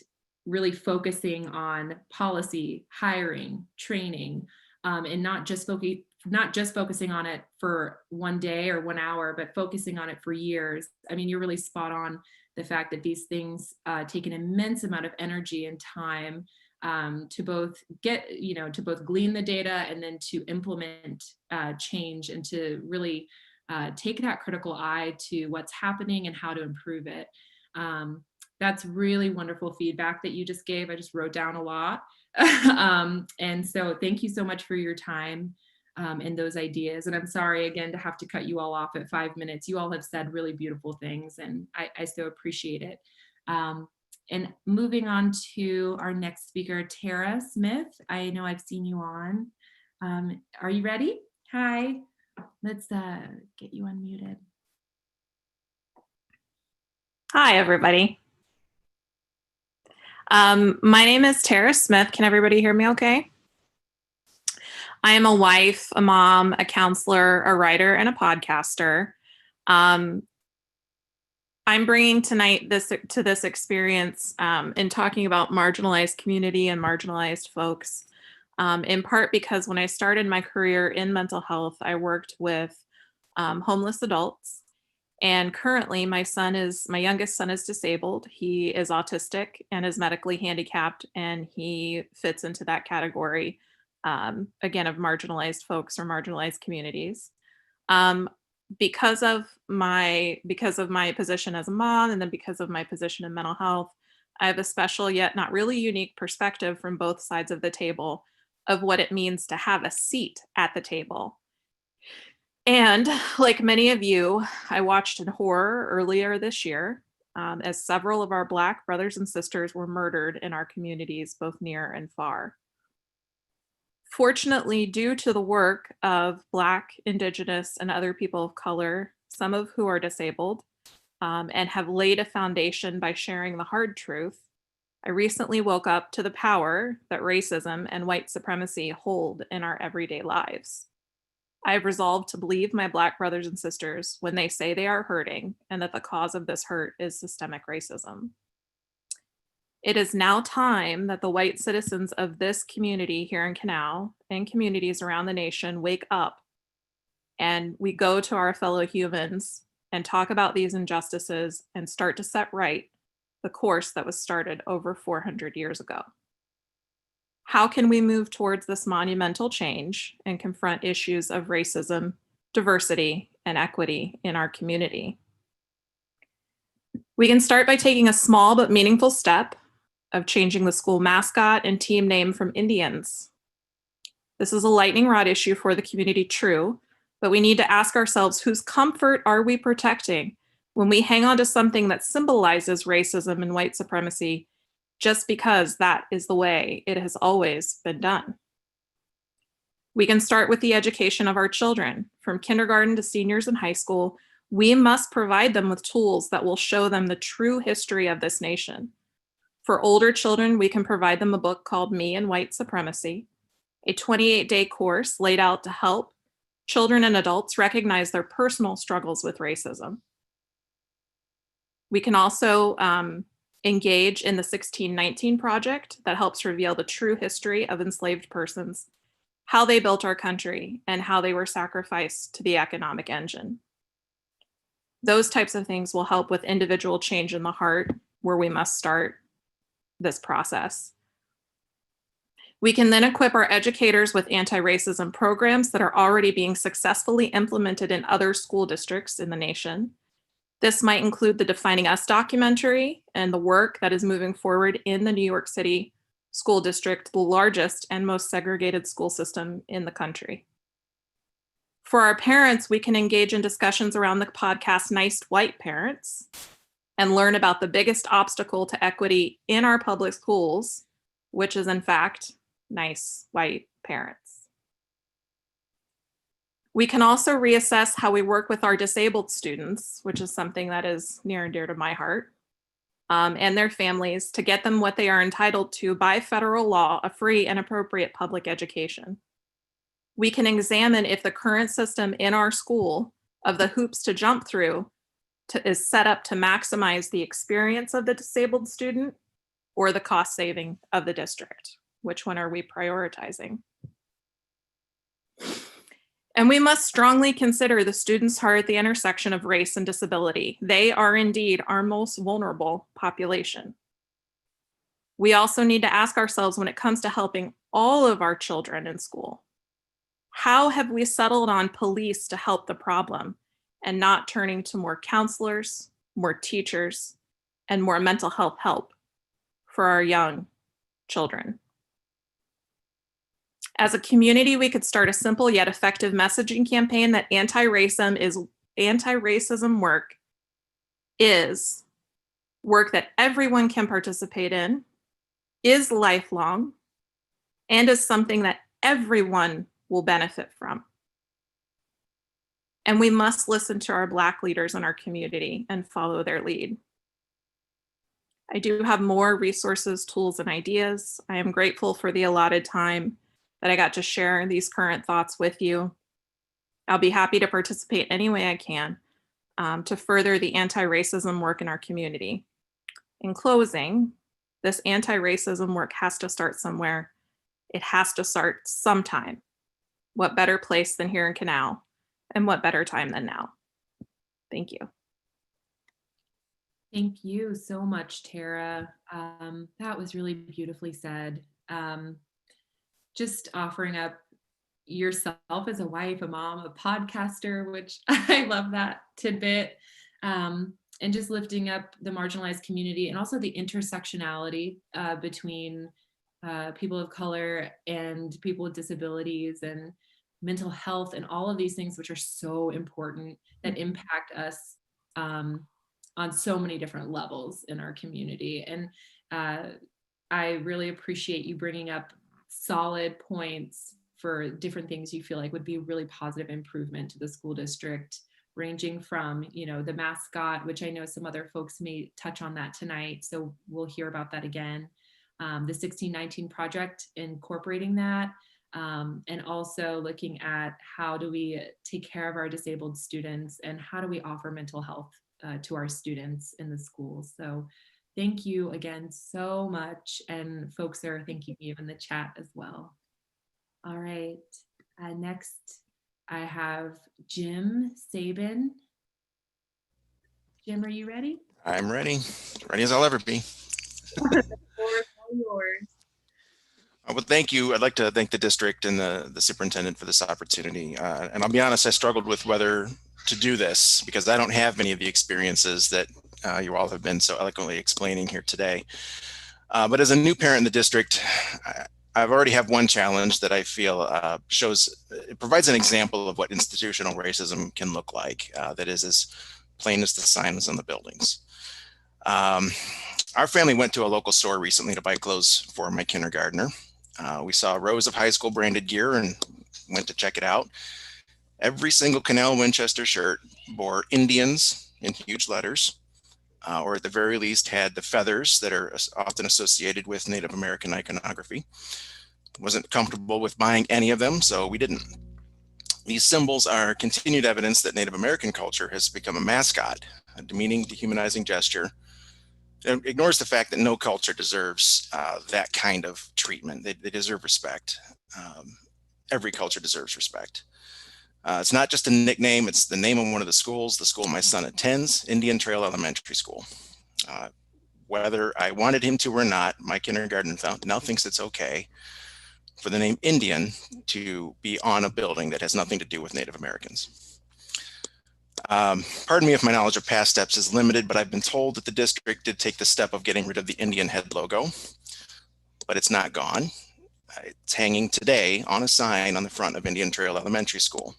really focusing on policy, hiring, training, and not just focusing on it for one day or 1 hour, but focusing on it for years. I mean, you're really spot on the fact that these things take an immense amount of energy and time to both glean the data and then to implement change and to really take that critical eye to what's happening and how to improve it. That's really wonderful feedback that you just gave. I just wrote down a lot. And so thank you so much for your time and those ideas. And I'm sorry again to have to cut you all off at 5 minutes. You all have said really beautiful things and I so appreciate it. And moving on to our next speaker, Tara Smith. I know I've seen you on. Are you ready? Hi, let's get you unmuted. Hi, everybody. My name is Tara Smith. Can everybody hear me okay? I am a wife, a mom, a counselor, a writer, and a podcaster. I'm bringing tonight this experience in talking about marginalized community and marginalized folks, in part because when I started my career in mental health, I worked with homeless adults. And currently my youngest son is disabled. He is autistic and is medically handicapped, and he fits into that category, again, of marginalized folks or marginalized communities. Because of my position as a mom, and then because of my position in mental health, I have a special yet not really unique perspective from both sides of the table of what it means to have a seat at the table. And like many of you, I watched in horror earlier this year as several of our Black brothers and sisters were murdered in our communities, both near and far. Fortunately, due to the work of Black, Indigenous, and other people of color, some of who are disabled, and have laid a foundation by sharing the hard truth, I recently woke up to the power that racism and white supremacy hold in our everyday lives. I have resolved to believe my Black brothers and sisters when they say they are hurting and that the cause of this hurt is systemic racism. It is now time that the white citizens of this community here in Canal and communities around the nation wake up, and we go to our fellow humans and talk about these injustices and start to set right the course that was started over 400 years ago. How can we move towards this monumental change and confront issues of racism, diversity, and equity in our community? We can start by taking a small but meaningful step of changing the school mascot and team name from Indians. This is a lightning rod issue for the community, true, but we need to ask ourselves, whose comfort are we protecting when we hang on to something that symbolizes racism and white supremacy just because that is the way it has always been done? We can start with the education of our children. From kindergarten to seniors in high school, we must provide them with tools that will show them the true history of this nation. For older children, we can provide them a book called Me and White Supremacy, a 28-day course laid out to help children and adults recognize their personal struggles with racism. We can also engage in the 1619 Project that helps reveal the true history of enslaved persons, how they built our country, and how they were sacrificed to the economic engine. Those types of things will help with individual change in the heart, where we must start this process. We can then equip our educators with anti-racism programs that are already being successfully implemented in other school districts in the nation. This might include the Defining Us documentary and the work that is moving forward in the New York City School District, the largest and most segregated school system in the country. For our parents, we can engage in discussions around the podcast Nice White Parents and learn about the biggest obstacle to equity in our public schools, which is in fact nice white parents. We can also reassess how we work with our disabled students, which is something that is near and dear to my heart, and their families, to get them what they are entitled to by federal law, a free and appropriate public education. We can examine if the current system in our school of the hoops to jump through is set up to maximize the experience of the disabled student or the cost saving of the district. Which one are we prioritizing? And we must strongly consider the students who are at the intersection of race and disability. They are indeed our most vulnerable population. We also need to ask ourselves, when it comes to helping all of our children in school, how have we settled on police to help the problem and not turning to more counselors, more teachers, and more mental health help for our young children? As a community, we could start a simple yet effective messaging campaign that anti-racism work is work that everyone can participate in, is lifelong, and is something that everyone will benefit from. And we must listen to our Black leaders in our community and follow their lead. I do have more resources, tools, and ideas. I am grateful for the allotted time that I got to share these current thoughts with you. I'll be happy to participate any way I can to further the anti-racism work in our community. In closing, this anti-racism work has to start somewhere. It has to start sometime. What better place than here in Canal? And what better time than now? Thank you. Thank you so much, Tara. That was really beautifully said. Just offering up yourself as a wife, a mom, a podcaster, which I love that tidbit, and just lifting up the marginalized community and also the intersectionality between people of color and people with disabilities and mental health and all of these things, which are so important, that impact us on so many different levels in our community. And I really appreciate you bringing up solid points for different things you feel like would be really positive improvement to the school district, ranging from, you know, the mascot, which I know some other folks may touch on that tonight, so we'll hear about that again. The 1619 project, incorporating that, and also looking at how do we take care of our disabled students and how do we offer mental health to our students in the schools. So thank you again so much. And folks are thanking you in the chat as well. All right, next I have Jim Sabin. Jim, are you ready? I'm ready. Ready as I'll ever be. The floor is all yours. Well, thank you. I'd like to thank the district and the superintendent for this opportunity. And I'll be honest, I struggled with whether to do this because I don't have many of the experiences that you all have been so eloquently explaining here today. But as a new parent in the district, I've already have one challenge that I feel it provides an example of what institutional racism can look like. That is as plain as the signs on the buildings. Our family went to a local store recently to buy clothes for my kindergartner. We saw rows of high school branded gear and went to check it out. Every single Canal Winchester shirt bore Indians in huge letters, or at the very least had the feathers that are often associated with Native American iconography. Wasn't comfortable with buying any of them, so we didn't. These symbols are continued evidence that Native American culture has become a mascot, a demeaning, dehumanizing gesture. It ignores the fact that no culture deserves that kind of treatment. They deserve respect. Every culture deserves respect. It's not just a nickname, it's the name of one of the schools, the school my son attends, Indian Trail Elementary School. Whether I wanted him to or not, my kindergarten now thinks it's okay for the name Indian to be on a building that has nothing to do with Native Americans. Pardon me if my knowledge of past steps is limited, but I've been told that the district did take the step of getting rid of the Indian head logo, but it's not gone. It's hanging today on a sign on the front of Indian Trail Elementary School.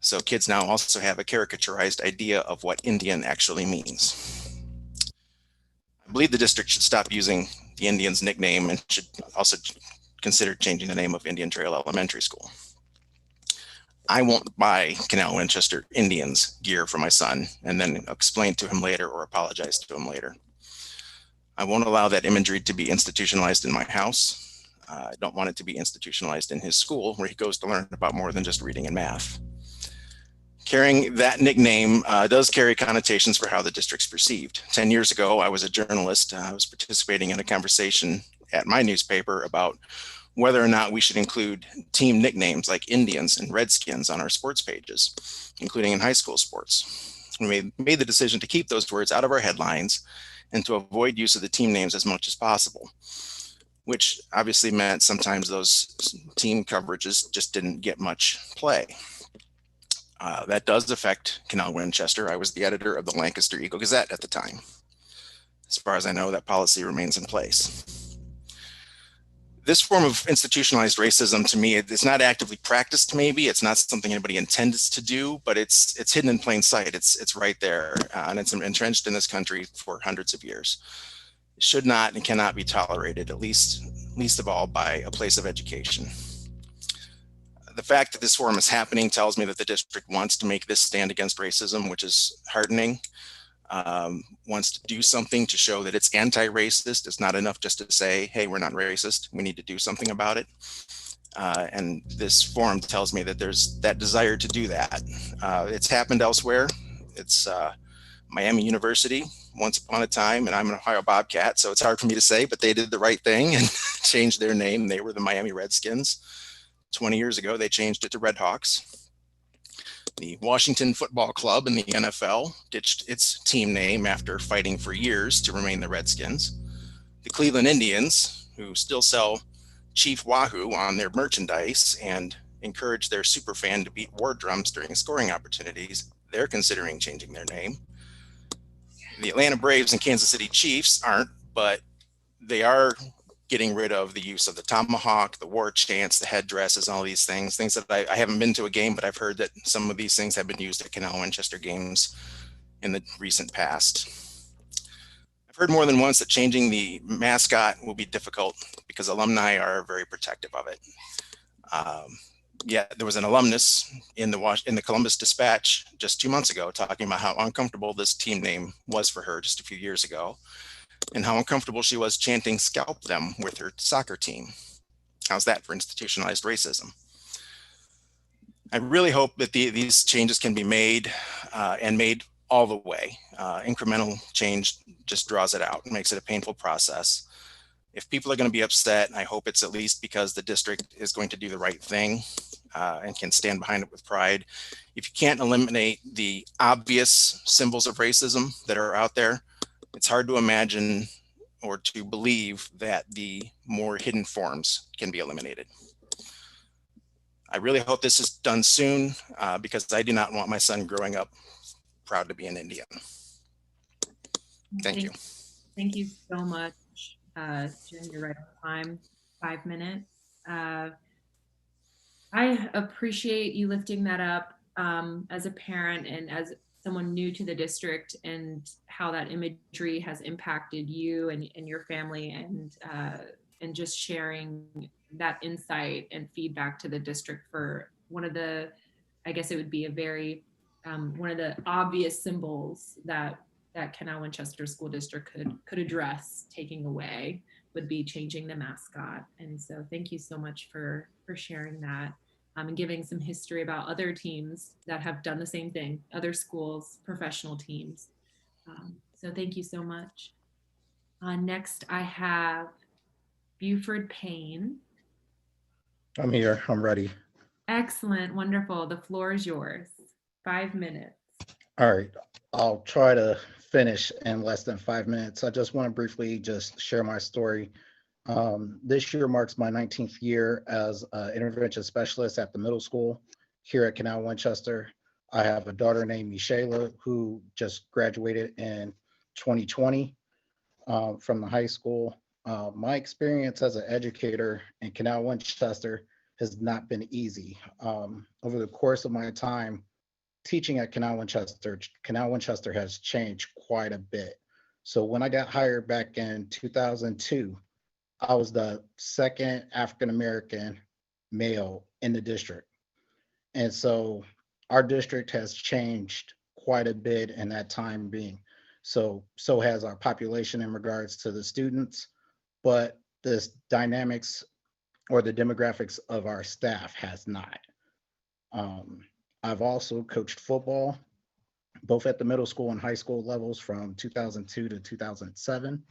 So kids now also have a caricaturized idea of what Indian actually means. I believe the district should stop using the Indian's nickname and should also consider changing the name of Indian Trail Elementary School. I won't buy Canal Winchester Indians gear for my son and then explain to him later or apologize to him later. I won't allow that imagery to be institutionalized in my house. I don't want it to be institutionalized in his school where he goes to learn about more than just reading and math. Carrying that nickname does carry connotations for how the district's perceived. 10 years ago, I was a journalist. I was participating in a conversation at my newspaper about whether or not we should include team nicknames like Indians and Redskins on our sports pages, including in high school sports. We made the decision to keep those words out of our headlines and to avoid use of the team names as much as possible, which obviously meant sometimes those team coverages just didn't get much play. That does affect Canal Winchester. I was the editor of the Lancaster Eagle Gazette at the time. As far as I know, that policy remains in place. This form of institutionalized racism, to me, it's not actively practiced maybe, it's not something anybody intends to do, but it's hidden in plain sight. It's right there, and it's entrenched in this country for hundreds of years. It should not and cannot be tolerated, at least of all by a place of education. The fact that this forum is happening tells me that the district wants to make this stand against racism, which is heartening. wants to do something to show that it's anti-racist. It's not enough just to say, hey, we're not racist. We need to do something about it. And this forum tells me that there's that desire to do that. It's happened elsewhere. It's Miami University once upon a time, and I'm an Ohio Bobcat, so it's hard for me to say, but they did the right thing and changed their name. They were the Miami Redskins. 20 years ago, they changed it to Redhawks. The Washington Football Club in the NFL ditched its team name after fighting for years to remain the Redskins. The Cleveland Indians, who still sell Chief Wahoo on their merchandise and encourage their superfan to beat war drums during scoring opportunities, they're considering changing their name. The Atlanta Braves and Kansas City Chiefs aren't, but they are getting rid of the use of the tomahawk, the war chants, the headdresses, all these things that I haven't been to a game, but I've heard that some of these things have been used at Canal Winchester games in the recent past. I've heard more than once that changing the mascot will be difficult because alumni are very protective of it. There was an alumnus in the Columbus Dispatch just 2 months ago talking about how uncomfortable this team name was for her just a few years ago, and how uncomfortable she was chanting "scalp them" with her soccer team. How's that for institutionalized racism? I really hope that these changes can be made and made all the way. Incremental change just draws it out and makes it a painful process. If people are going to be upset, I hope it's at least because the district is going to do the right thing and can stand behind it with pride. If you can't eliminate the obvious symbols of racism that are out there, it's hard to imagine or to believe that the more hidden forms can be eliminated. I really hope this is done soon because I do not want my son growing up proud to be an Indian. Thank you. Thank you so much. Jen, you're right on time, 5 minutes. I appreciate you lifting that up as a parent and as someone new to the district, and how that imagery has impacted you and your family, and just sharing that insight and feedback to the district for one of the, I guess it would be a very, one of the obvious symbols that Canal Winchester School District could address taking away would be changing the mascot. And so thank you so much for sharing that. And giving some history about other teams that have done the same thing, other schools, professional teams. So thank you so much. Next, I have Buford Payne. I'm here. I'm ready. Excellent. Wonderful. The floor is yours. 5 minutes. All right. I'll try to finish in less than 5 minutes. I just want to briefly just share my story. This year marks my 19th year as an intervention specialist at the middle school here at Canal Winchester. I have a daughter named Michaela who just graduated in 2020 from the high school. My experience as an educator in Canal Winchester has not been easy. Over the course of my time teaching at Canal Winchester has changed quite a bit. So when I got hired back in 2002, I was the second African-American male in the district. And so our district has changed quite a bit in that time being. So has our population in regards to the students, but the dynamics or the demographics of our staff has not. I've also coached football, both at the middle school and high school levels from 2002 to 2007.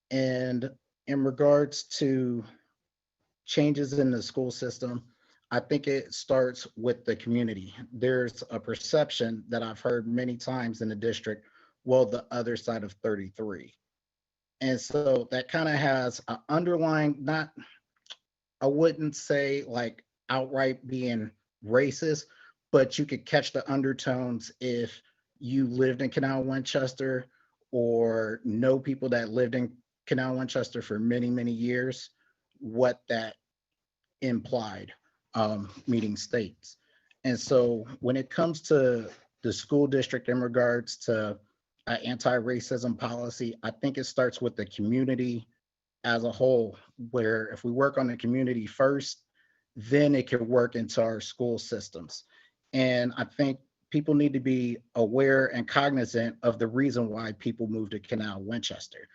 And in regards to changes in the school system, I think it starts with the community. There's a perception that I've heard many times in the district, well, the other side of 33. And so that kind of has an underlying, not, I wouldn't say like outright being racist, but you could catch the undertones if you lived in Canal Winchester or know people that lived in Canal Winchester for many, many years, what that implied, meeting states. And so when it comes to the school district in regards to anti-racism policy, I think it starts with the community as a whole, where if we work on the community first, then it can work into our school systems. And I think people need to be aware and cognizant of the reason why people move to Canal Winchester.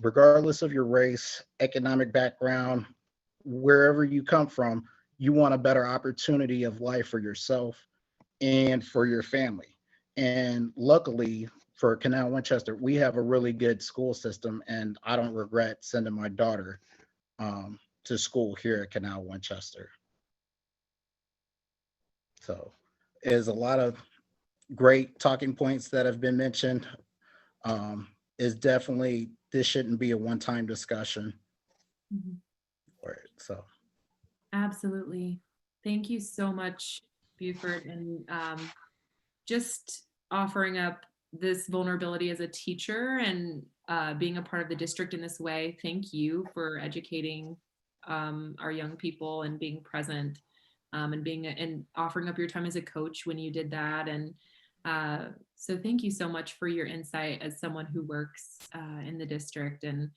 Regardless of your race, economic background, wherever you come from, you want a better opportunity of life for yourself and for your family. And luckily for Canal Winchester, we have a really good school system, and I don't regret sending my daughter to school here at Canal Winchester. So there's a lot of great talking points that have been mentioned. Is definitely, this shouldn't be a one-time discussion. For it, so. Absolutely. Thank you so much, Buford, and just offering up this vulnerability as a teacher and being a part of the district in this way. Thank you for educating our young people and being present and offering up your time as a coach when you did that. And so thank you so much for your insight as someone who works in the district, and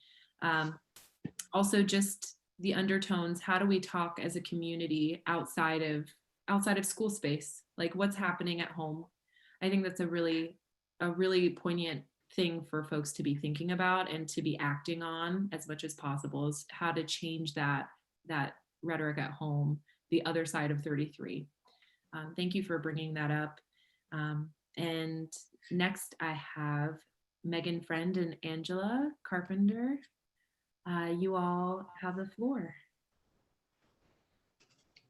also just the undertones. How do we talk as a community outside of school space? Like, what's happening at home? I think that's a really poignant thing for folks to be thinking about and to be acting on as much as possible, is how to change that rhetoric at home, the other side of 33. Thank you for bringing that up. And next I have Megan Friend and Angela Carpenter. You all have the floor.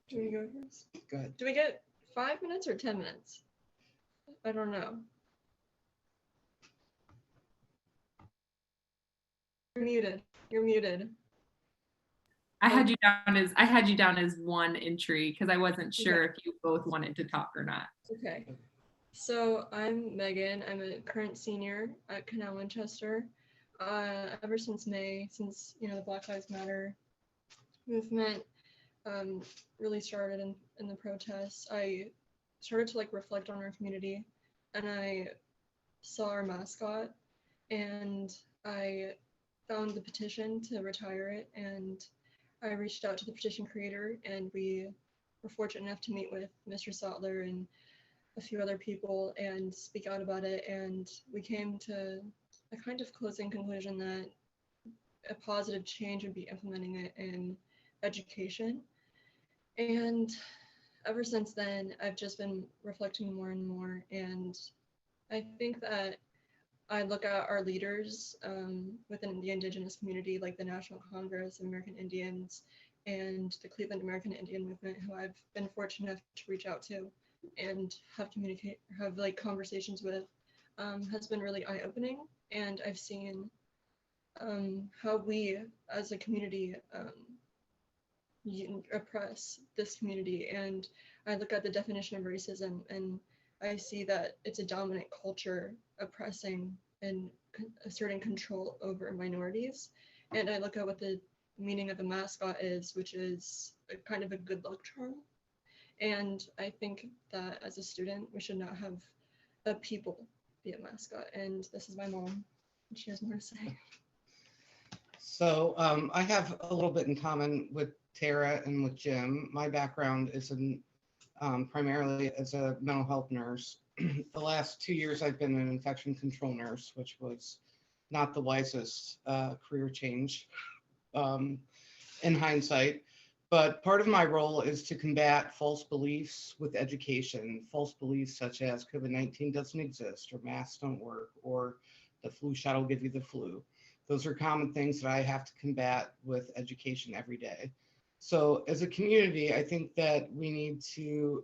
Do we go first? Go ahead. Do we get 5 minutes or 10 minutes? I don't know. You're muted. You're muted. I had you down as one entry because I wasn't sure if you both wanted to talk or not. Okay. So I'm Megan. I'm a current senior at Canal Winchester. Ever since May, since the Black Lives Matter movement really started in the protests, I started to reflect on our community, and I saw our mascot, and I found the petition to retire it, and I reached out to the petition creator, and we were fortunate enough to meet with Mr. Sattler and a few other people and speak out about it, and we came to a kind of closing conclusion that a positive change would be implementing it in education. And ever since then, I've just been reflecting more and more, and I think that I look at our leaders within the Indigenous community, like the National Congress of American Indians and the Cleveland American Indian Movement, who I've been fortunate enough to reach out to and have conversations with, has been really eye-opening. And I've seen how we as a community oppress this community. And I look at the definition of racism, and I see that it's a dominant culture oppressing and asserting control over minorities. And I look at what the meaning of a mascot is, which is a kind of a good luck charm. And I think that as a student, we should not have a people be a mascot. And this is my mom. She has more to say. So I have a little bit in common with Tara and with Jim. My background is primarily as a mental health nurse. The last 2 years I've been an infection control nurse, which was not the wisest career change in hindsight. But part of my role is to combat false beliefs with education, false beliefs such as COVID-19 doesn't exist, or masks don't work, or the flu shot will give you the flu. Those are common things that I have to combat with education every day. So as a community, I think that we need to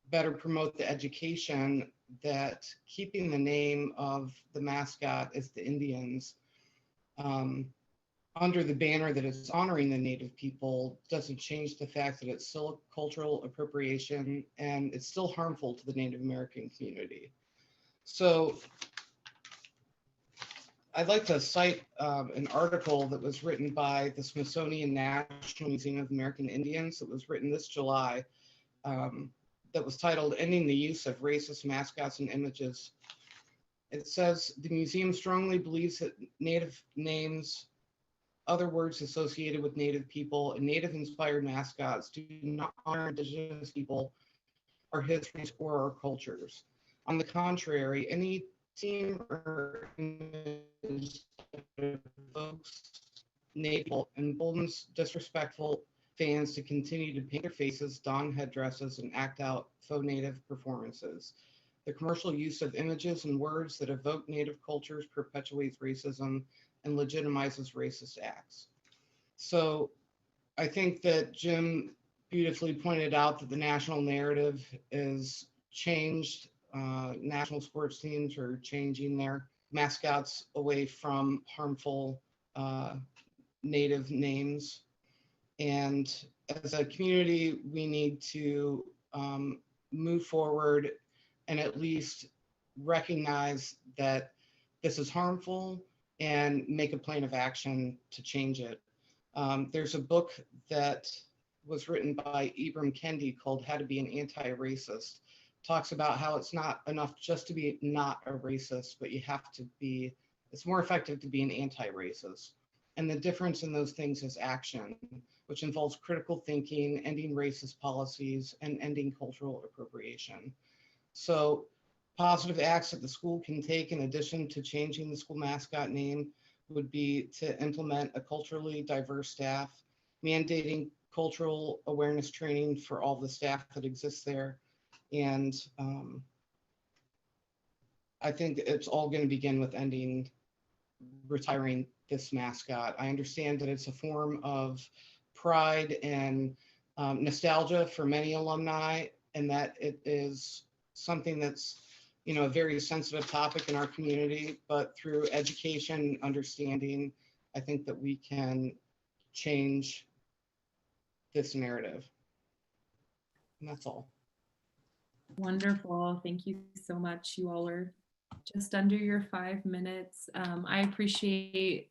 better promote the education that keeping the name of the mascot as the Indians under the banner that it's honoring the Native people doesn't change the fact that it's still a cultural appropriation and it's still harmful to the Native American community. So I'd like to cite an article that was written by the Smithsonian National Museum of American Indians. It was written this July, that was titled "Ending the Use of Racist Mascots and Images." It says, the museum strongly believes that Native names, other words associated with Native people, and Native-inspired mascots do not honor Indigenous people our histories, or our cultures. On the contrary, any team or image that evokes naval emboldens disrespectful fans to continue to paint their faces, don headdresses, and act out faux native performances. The commercial use of images and words that evoke native cultures perpetuates racism and legitimizes racist acts. So I think that Jim beautifully pointed out that the national narrative is changed. National sports teams are changing their mascots away from harmful native names. And as a community, we need to move forward and at least recognize that this is harmful and make a plan of action to change it. There's a book that was written by Ibram Kendi called How to Be an Anti-Racist. Talks about how it's not enough just to be not a racist, but you have to be, it's more effective to be an anti-racist. And the difference in those things is action, which involves critical thinking, ending racist policies, and ending cultural appropriation. So positive acts that the school can take in addition to changing the school mascot name would be to implement a culturally diverse staff, mandating cultural awareness training for all the staff that exists there. And I think it's all going to begin with retiring this mascot. I understand that it's a form of pride and nostalgia for many alumni, and that it is something that's, you know, a very sensitive topic in our community, but through education and understanding, I think that we can change this narrative. And that's all. Wonderful. Thank you so much. You all are just under your 5 minutes. I appreciate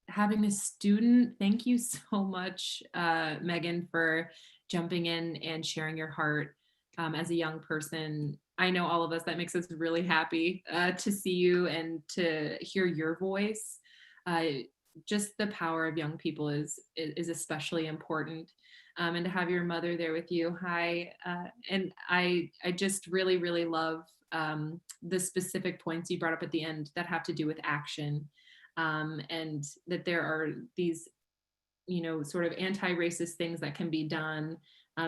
having a student. Thank you so much, Megan, for jumping in and sharing your heart as a young person. I know all of us, that makes us really happy to see you and to hear your voice. Just the power of young people is especially important. And to have your mother there with you. Hi. And I just really, really love the specific points you brought up at the end that have to do with action. And that there are these, you know, sort of anti-racist things that can be done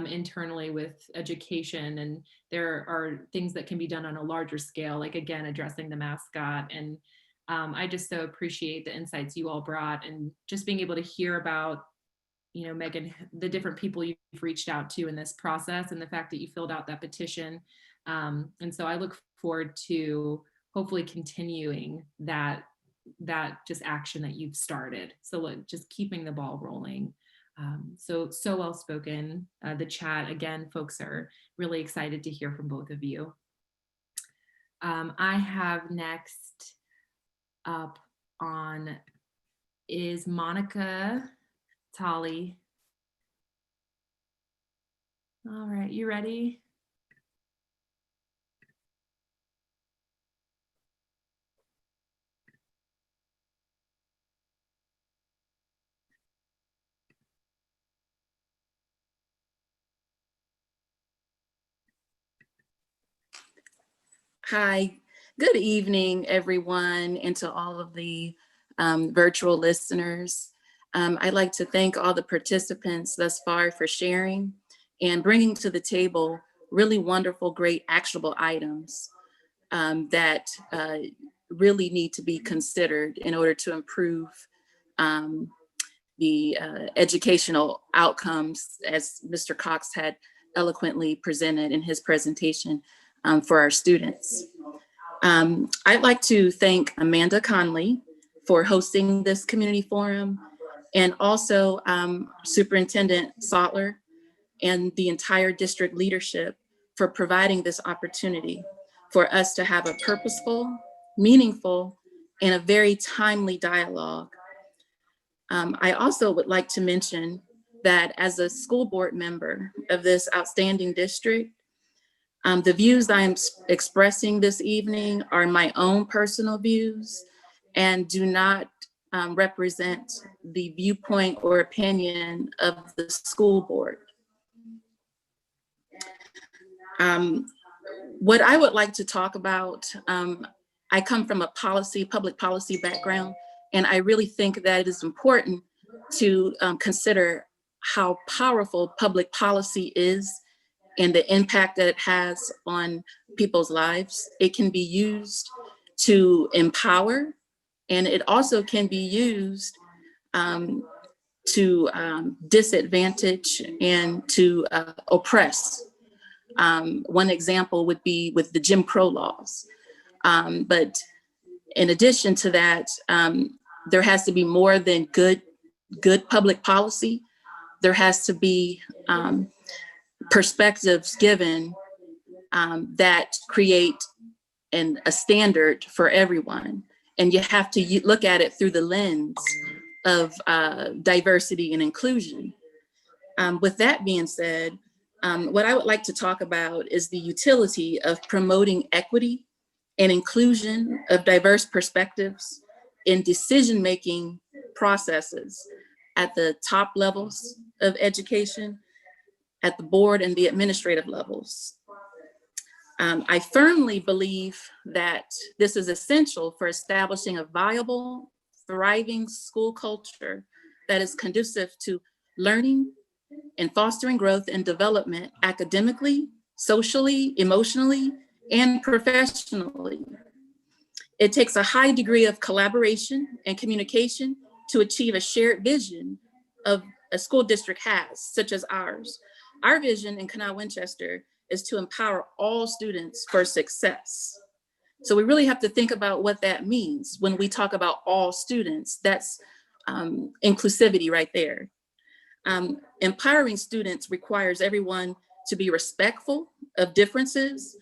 internally with education. And there are things that can be done on a larger scale, like, again, addressing the mascot. And I just so appreciate the insights you all brought, and just being able to hear about, you know, Megan, the different people you've reached out to in this process, and the fact that you filled out that petition. And so I look forward to hopefully continuing that just action that you've started. So just keeping the ball rolling. So well spoken. The chat, again, folks are really excited to hear from both of you. I have next up on is Monica Tolly. All right, you ready? Hi, good evening, everyone, and to all of the virtual listeners. I'd like to thank all the participants thus far for sharing and bringing to the table really wonderful, great, actionable items that really need to be considered in order to improve the educational outcomes, as Mr. Cox had eloquently presented in his presentation for our students. I'd like to thank Amanda Conley for hosting this community forum, and also Superintendent Sattler and the entire district leadership for providing this opportunity for us to have a purposeful, meaningful, and a very timely dialogue. I also would like to mention that as a school board member of this outstanding district, the views I am expressing this evening are my own personal views and do not represent the viewpoint or opinion of the school board. What I would like to talk about, I come from a public policy background, and I really think that it is important to consider how powerful public policy is and the impact that it has on people's lives. It can be used to empower, and it also can be used to disadvantage and to oppress. One example would be with the Jim Crow laws. But in addition to that, there has to be more than good public policy. There has to be perspectives given that create a standard for everyone. And you have to look at it through the lens of diversity and inclusion. With that being said, what I would like to talk about is the utility of promoting equity and inclusion of diverse perspectives in decision-making processes at the top levels of education, at the board and the administrative levels. I firmly believe that this is essential for establishing a viable, thriving school culture that is conducive to learning and fostering growth and development academically, socially, emotionally, and professionally. It takes a high degree of collaboration and communication to achieve a shared vision of a school district has, such as ours. Our vision in Canal Winchester is to empower all students for success. So we really have to think about what that means when we talk about all students. That's inclusivity right there. Empowering students requires everyone to be respectful of differences,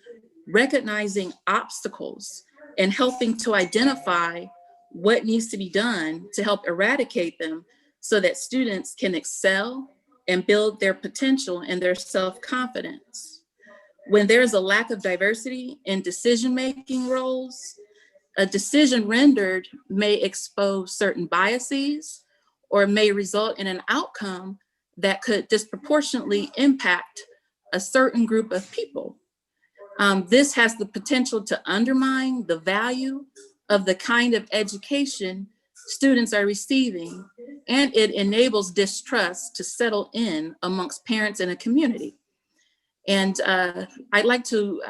recognizing obstacles, and helping to identify what needs to be done to help eradicate them so that students can excel and build their potential and their self-confidence. When there's a lack of diversity in decision-making roles, a decision rendered may expose certain biases or may result in an outcome that could disproportionately impact a certain group of people. This has the potential to undermine the value of the kind of education students are receiving, and it enables distrust to settle in amongst parents in a community. And I'd like to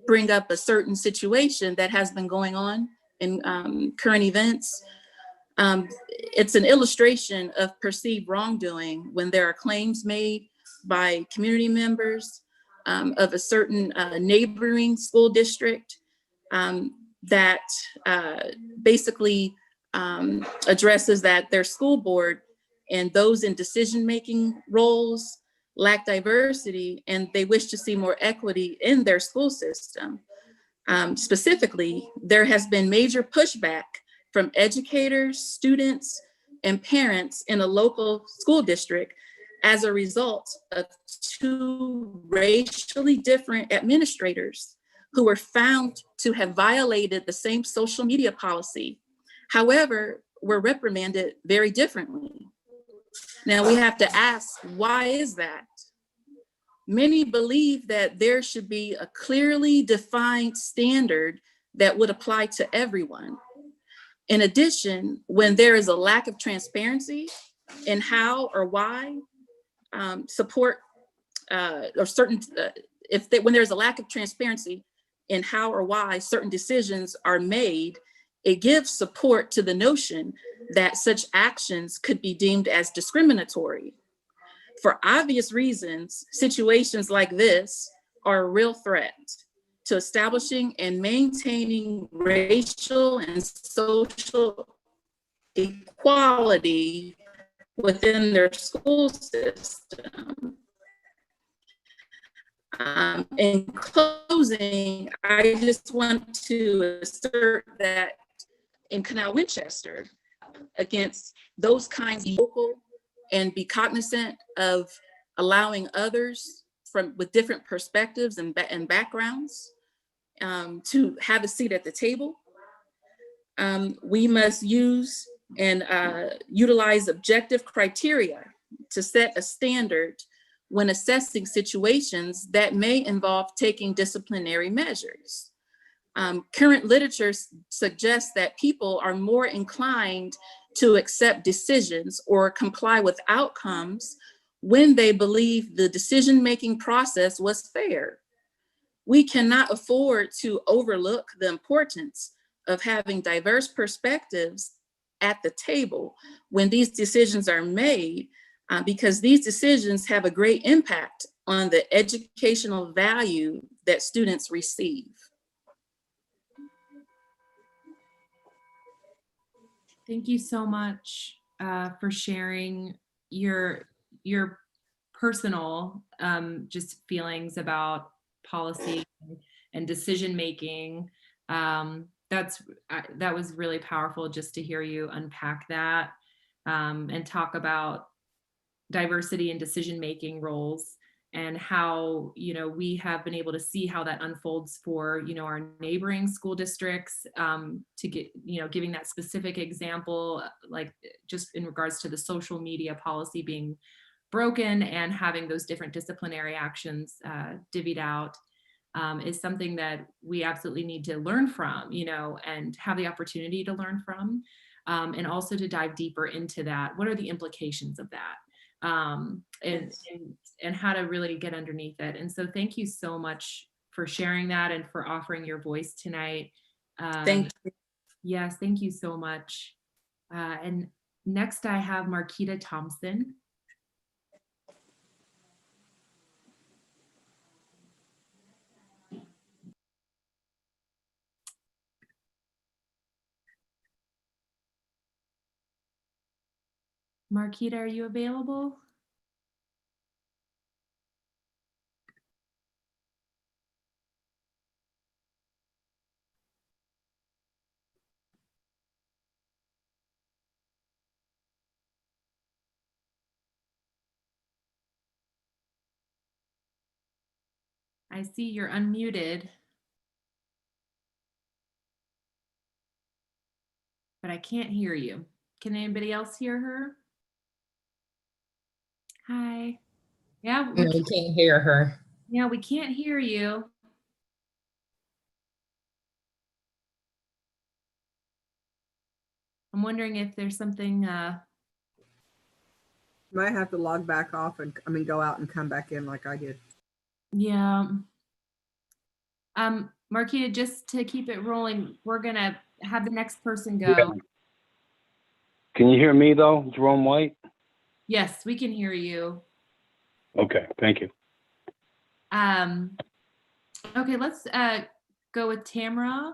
bring up a certain situation that has been going on in current events. It's an illustration of perceived wrongdoing when there are claims made by community members of a certain neighboring school district that basically addresses that their school board and those in decision-making roles lack diversity, and they wish to see more equity in their school system. Specifically, there has been major pushback from educators, students, and parents in a local school district as a result of two racially different administrators who were found to have violated the same social media policy. However, were reprimanded very differently. Now we have to ask, why is that? Many believe that there should be a clearly defined standard that would apply to everyone. In addition, when there is a lack of transparency in how or why support or certain, when there's a lack of transparency in how or why certain decisions are made, it gives support to the notion that such actions could be deemed as discriminatory. For obvious reasons, situations like this are a real threat to establishing and maintaining racial and social equality within their school system. In closing, I just want to assert that in Canal Winchester, against those kinds of local, and be cognizant of allowing others with different perspectives and backgrounds to have a seat at the table. We must use and utilize objective criteria to set a standard when assessing situations that may involve taking disciplinary measures. Current literature suggests that people are more inclined to accept decisions or comply with outcomes when they believe the decision-making process was fair. We cannot afford to overlook the importance of having diverse perspectives at the table when these decisions are made, because these decisions have a great impact on the educational value that students receive. Thank you so much for sharing your personal just feelings about policy and decision making. That was really powerful just to hear you unpack that and talk about diversity and decision making roles, and how, you know, we have been able to see how that unfolds for, you know, our neighboring school districts, to get, you know, giving that specific example, like just in regards to the social media policy being broken and having those different disciplinary actions divvied out, is something that we absolutely need to learn from, you know, and have the opportunity to learn from, and also to dive deeper into that. What are the implications of that? And how to really get underneath it. And so thank you so much for sharing that and for offering your voice tonight. Thank you. Yes, thank you so much. And next I have Marquita Thompson. Marquita, are you available? I see you're unmuted, but I can't hear you. Can anybody else hear her? Hi. Yeah, No, we can't hear her. yeah, we can't hear you. I'm wondering if there's something. Might have to log back off and go out and come back in like I did. Yeah. Marquita, just to keep it rolling, we're gonna have the next person go. Yeah. Can you hear me though, Jerome White? Yes, we can hear you. Okay, thank you. Okay, let's go with Tamara.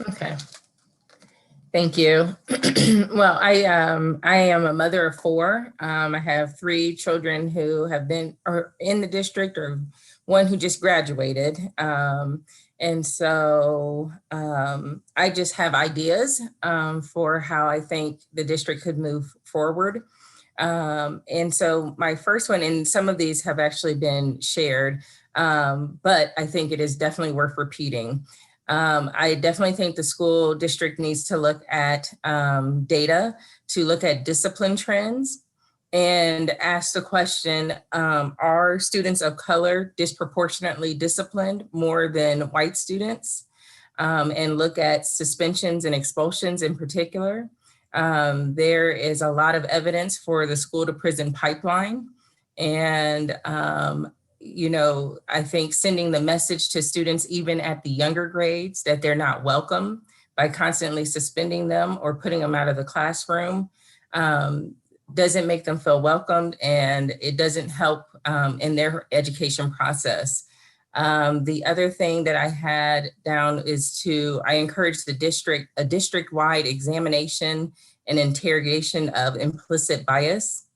Okay. Thank you. Well, I am a mother of four. I have three children who have been in the district, or one who just graduated. And so I just have ideas for how I think the district could move forward. And so my first one, and some of these have actually been shared, but I think it is definitely worth repeating. I definitely think the school district needs to look at data, to look at discipline trends, and ask the question, are students of color disproportionately disciplined more than white students? And look at suspensions and expulsions in particular. There is a lot of evidence for the school to prison pipeline. And you know, I think sending the message to students, even at the younger grades, that they're not welcome by constantly suspending them or putting them out of the classroom doesn't make them feel welcomed, and it doesn't help in their education process. The other thing that I had down is I encourage the district, a district-wide examination and interrogation of implicit bias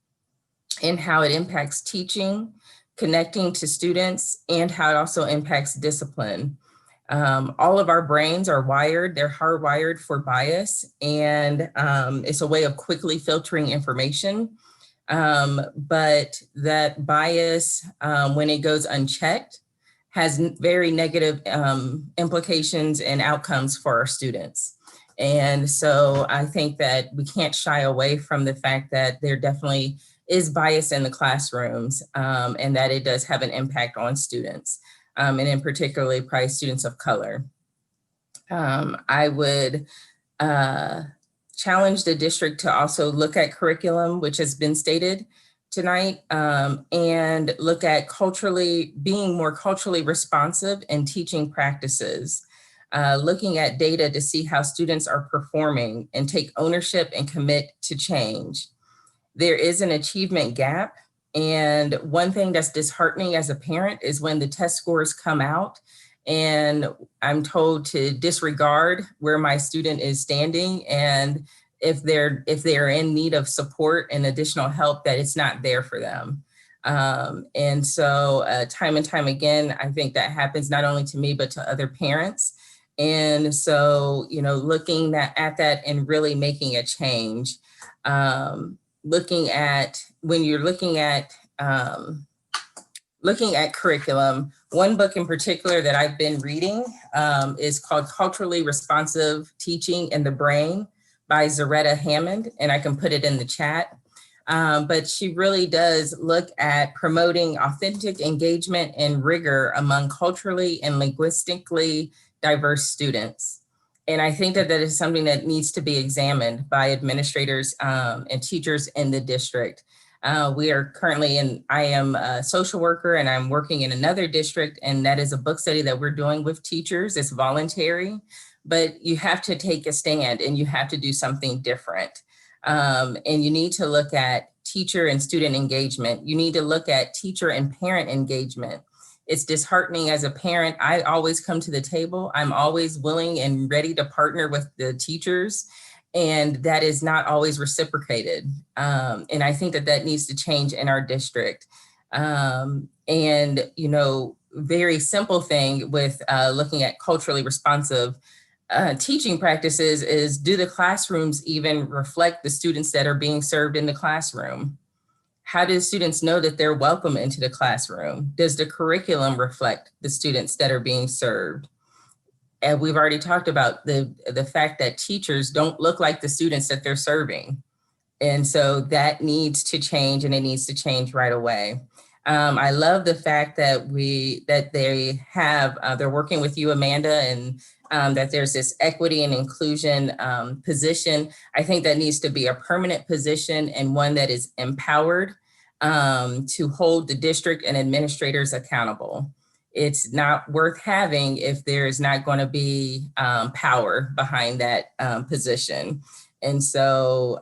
and how it impacts teaching, connecting to students, and how it also impacts discipline. All of our brains are wired, they're hardwired for bias, and it's a way of quickly filtering information. But that bias, when it goes unchecked, has very negative implications and outcomes for our students. And so I think that we can't shy away from the fact that there definitely is bias in the classrooms, and that it does have an impact on students, and in particularly probably students of color. I would challenge the district to also look at curriculum, which has been stated tonight, and look at being more culturally responsive in teaching practices. Looking at data to see how students are performing and take ownership and commit to change. There is an achievement gap. And one thing that's disheartening as a parent is when the test scores come out and I'm told to disregard where my student is standing, and if they're in need of support and additional help, that it's not there for them. And so time and time again, I think that happens not only to me, but to other parents. And so, looking at that and really making a change. Looking at curriculum, one book in particular that I've been reading is called Culturally Responsive Teaching in the Brain by Zaretta Hammond, and I can put it in the chat. But she really does look at promoting authentic engagement and rigor among culturally and linguistically diverse students. And I think that is something that needs to be examined by administrators and teachers in the district. We are currently I am a social worker and I'm working in another district, and that is a book study that we're doing with teachers. It's voluntary, but you have to take a stand and you have to do something different. And you need to look at teacher and student engagement. You need to look at teacher and parent engagement. It's disheartening as a parent. I always come to the table. I'm always willing and ready to partner with the teachers, and that is not always reciprocated. And I think that needs to change in our district. And, very simple thing with looking at culturally responsive teaching practices is, do the classrooms even reflect the students that are being served in the classroom? How do students know that they're welcome into the classroom? Does the curriculum reflect the students that are being served? And we've already talked about the fact that teachers don't look like the students that they're serving. And so that needs to change, and it needs to change right away. I love the fact that they're working with you, Amanda, and that there's this equity and inclusion position. I think that needs to be a permanent position and one that is empowered to hold the district and administrators accountable. It's not worth having if there is not going to be power behind that position. And so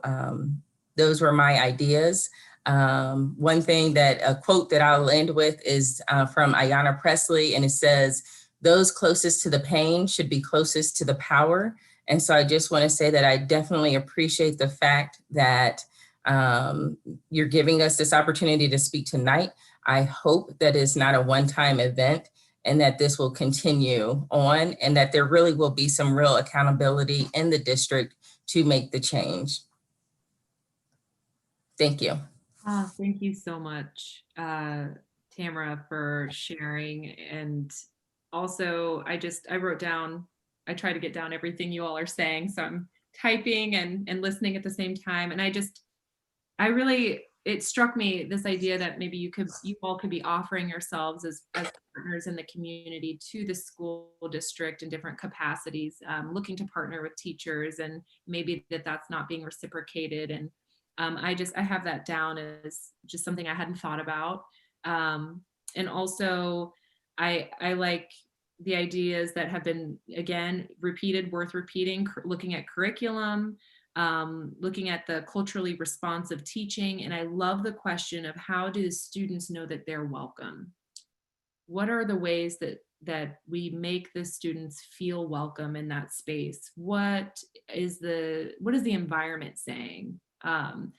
those were my ideas. One thing a quote that I'll end with is from Ayanna Pressley, and it says, "Those closest to the pain should be closest to the power." And so I just want to say that I definitely appreciate the fact that you're giving us this opportunity to speak tonight. I hope that it's not a one-time event, and that this will continue on, and that there really will be some real accountability in the district to make the change. Thank you. Thank you so much, Tamara, for sharing. And also, I wrote down, I try to get down everything you all are saying. So I'm typing and listening at the same time. And it struck me, this idea that maybe you all could be offering yourselves as partners in the community to the school district in different capacities, looking to partner with teachers, and maybe that's not being reciprocated. And I have that down as just something I hadn't thought about. And also I like the ideas that have been, again, worth repeating, looking at curriculum, looking at the culturally responsive teaching. And I love the question of, how do the students know that they're welcome? What are the ways that we make the students feel welcome in that space? What is the environment saying? And,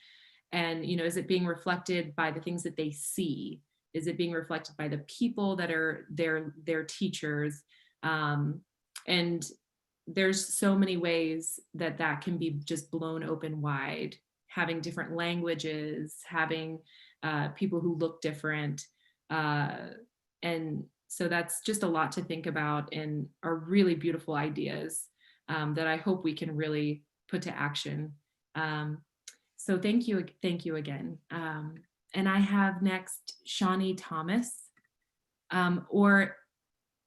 is it being reflected by the things that they see? Is it being reflected by the people that are their teachers? And there's so many ways that can be just blown open wide, having different languages, having people who look different. And so that's just a lot to think about, and are really beautiful ideas. that I hope we can really put to action. So thank you again. And I have next Shawnee Thomas, or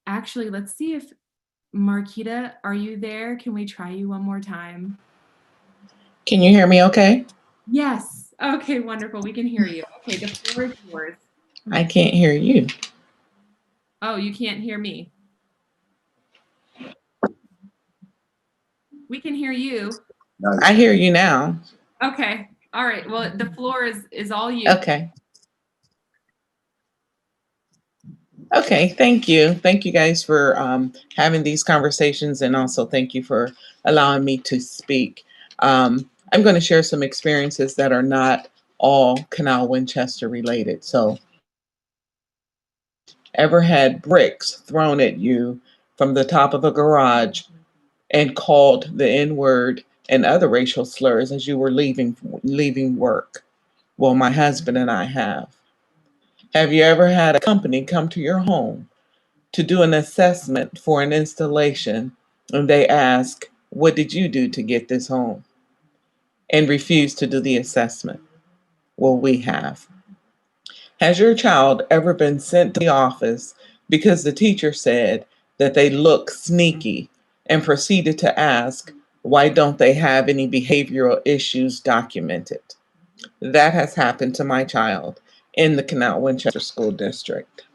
actually, let's see if Marquita, are you there? Can we try you one more time? Can you hear me okay? Yes. Okay, wonderful. We can hear you. Okay, the floor is yours. I can't hear you. Oh, you can't hear me. We can hear you. I hear you now. Okay. All right. Well, the floor is all you. Okay. Okay, thank you. Thank you guys for having these conversations, and also thank you for allowing me to speak. I'm going to share some experiences that are not all Canal Winchester related. So, ever had bricks thrown at you from the top of a garage and called the N word and other racial slurs as you were leaving work? Well, my husband and I have. Have you ever had a company come to your home to do an assessment for an installation, and they ask, "What did you do to get this home?" and refuse to do the assessment? Well, we have. Has your child ever been sent to the office because the teacher said that they look sneaky and proceeded to ask, why don't they have any behavioral issues documented? That has happened to my child in the Canal Winchester School District.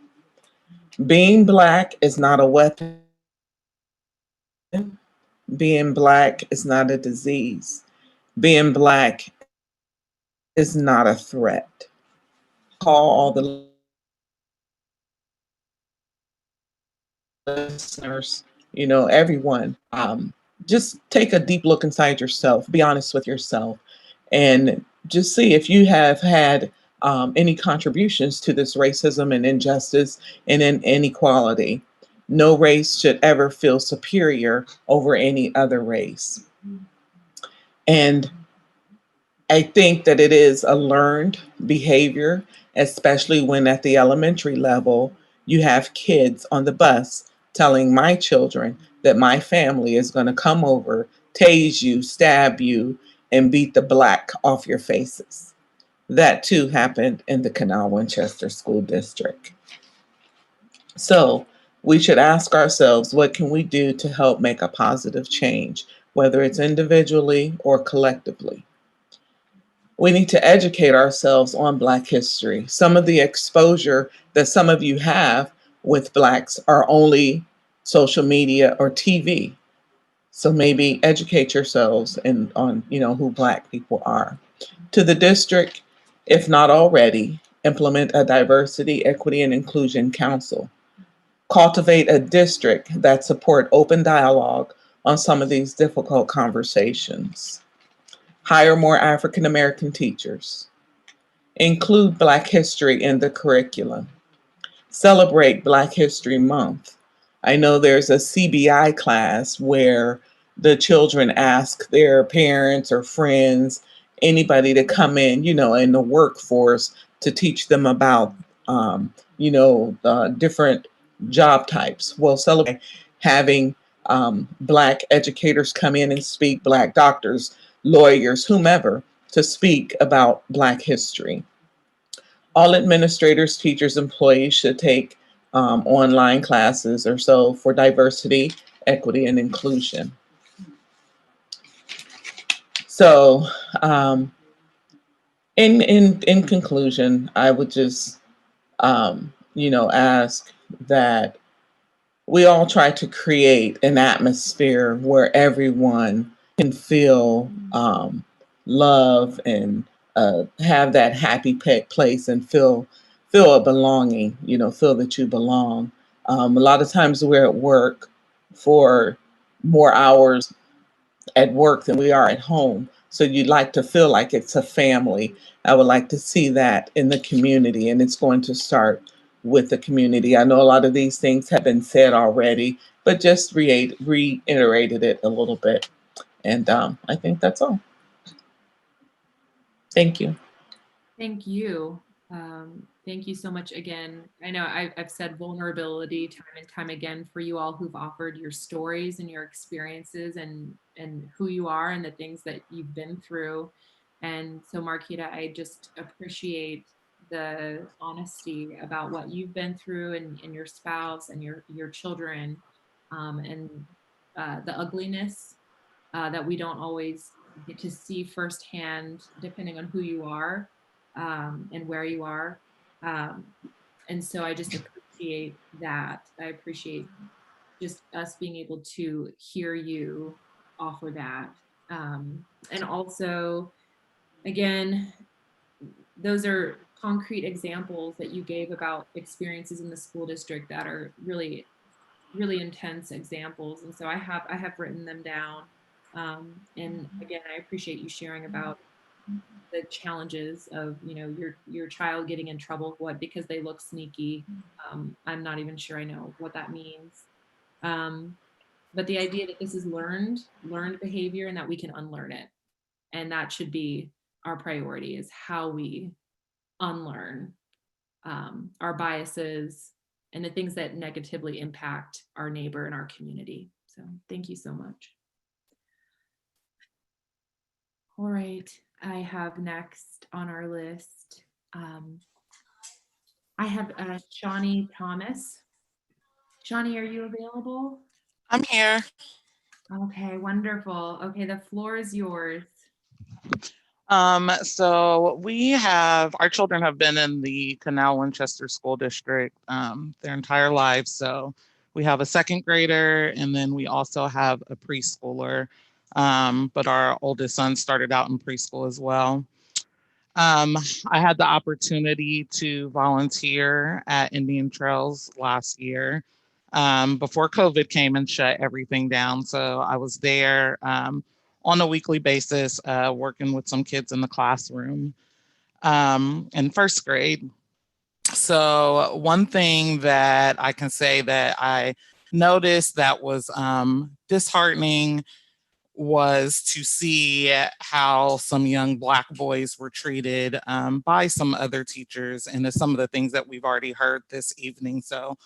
Being Black is not a weapon. Being Black is not a disease. Being Black is not a threat. Call all the listeners, everyone. Just take a deep look inside yourself. Be honest with yourself, and just see if you have had any contributions to this racism and injustice and inequality. No race should ever feel superior over any other race. And I think that it is a learned behavior, especially when at the elementary level, you have kids on the bus telling my children that my family is going to come over, tase you, stab you, and beat the black off your faces. That too happened in the Canal Winchester School District. So we should ask ourselves, what can we do to help make a positive change, whether it's individually or collectively? We need to educate ourselves on Black history. Some of the exposure that some of you have with Blacks are only social media or TV. So maybe educate yourselves on who Black people are. To the district, if not already, implement a diversity, equity, and inclusion council. Cultivate a district that support open dialogue on some of these difficult conversations. Hire more African American teachers. Include Black history in the curriculum. Celebrate Black History Month. I know there's a CBI class where the children ask their parents or friends, anybody to come in the workforce to teach them about, different job types. Well, celebrate having Black educators come in and speak, Black doctors, lawyers, whomever, to speak about Black history. All administrators, teachers, employees should take online classes or so for diversity, equity, and inclusion. So, in conclusion, I would just ask that we all try to create an atmosphere where everyone can feel love and have that happy place and feel a belonging. Feel that you belong. A lot of times we're at work for more hours at work than we are at home. So you'd like to feel like it's a family. I would like to see that in the community, and it's going to start with the community. I know a lot of these things have been said already, but just reiterated it a little bit. And I think that's all. Thank you. Thank you. Thank you so much again. I know I've said vulnerability time and time again for you all who've offered your stories and your experiences and who you are and the things that you've been through. And so Marquita, I just appreciate the honesty about what you've been through and your spouse and your children, and the ugliness that we don't always get to see firsthand, depending on who you are, and where you are. Um, and so I just appreciate that. I appreciate just us being able to hear you offer that. And also, again, those are concrete examples that you gave about experiences in the school district that are really, really intense examples. And so I have written them down. And again, I appreciate you sharing about the challenges of, you know, your child getting in trouble, what, because they look sneaky. I'm not even sure I know what that means. But the idea that this is learned behavior and that we can unlearn it. And that should be our priority, is how we unlearn our biases and the things that negatively impact our neighbor and our community. So thank you so much. All right, I have next on our list, I have Shawnee Thomas. Shawnee, are you available? I'm here. Okay, wonderful. Okay, the floor is yours. So we have, our children have been in the Canal Winchester School District their entire lives. So we have a second grader, and then we also have a preschooler. But our oldest son started out in preschool as well. I had the opportunity to volunteer at Indian Trails last year before COVID came and shut everything down. So I was there on a weekly basis working with some kids in the classroom in first grade. So one thing that I can say that I noticed that was disheartening was to see how some young Black boys were treated by some other teachers, and some of the things that we've already heard this evening. So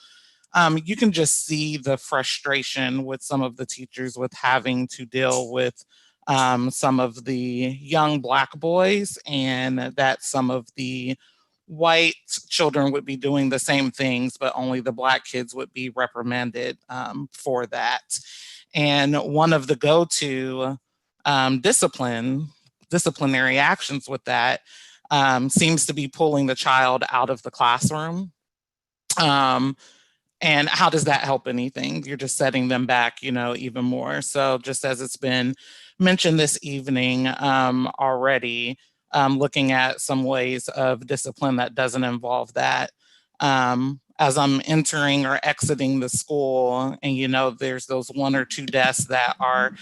you can just see the frustration with some of the teachers with having to deal with some of the young Black boys, and that some of the white children would be doing the same things, but only the Black kids would be reprimanded for that. And one of the go-to disciplinary actions with that seems to be pulling the child out of the classroom. And how does that help anything? You're just setting them back, you know, even more. So just as it's been mentioned this evening already, looking at some ways of discipline that doesn't involve that. As I'm entering or exiting the school, and you know, there's those one or two desks that are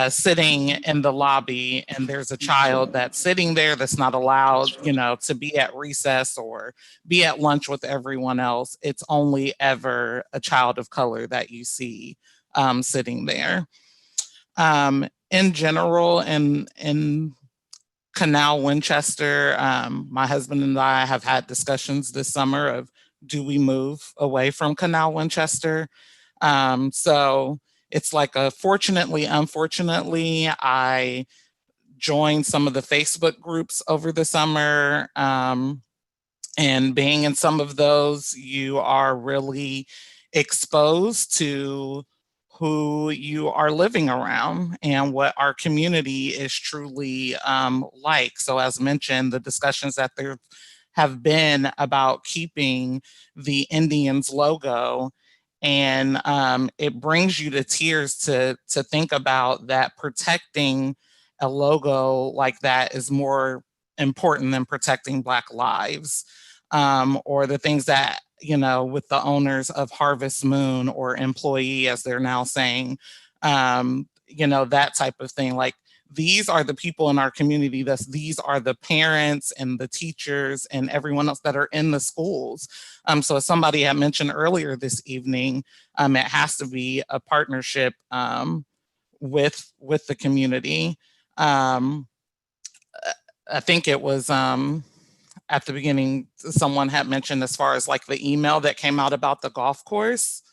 sitting in the lobby, and there's a child that's sitting there that's not allowed, you know, to be at recess or be at lunch with everyone else. It's only ever a child of color that you see sitting there. In general, in Canal Winchester, my husband and I have had discussions this summer of, do we move away from Canal Winchester? So it's like a fortunately, unfortunately, I joined some of the Facebook groups over the summer. And being in some of those, you are really exposed to who you are living around and what our community is truly like. So as mentioned, the discussions that there have been about keeping the Indians logo, and it brings you to tears to think about that. Protecting a logo like that is more important than protecting Black lives, or the things that, you know, with the owners of Harvest Moon, or employee as they're now saying, you know, that type of thing. Like, these are the people in our community, these are the parents and the teachers and everyone else that are in the schools. So as somebody had mentioned earlier this evening, it has to be a partnership with the community. I think it was at the beginning, someone had mentioned as far as like the email that came out about the golf course,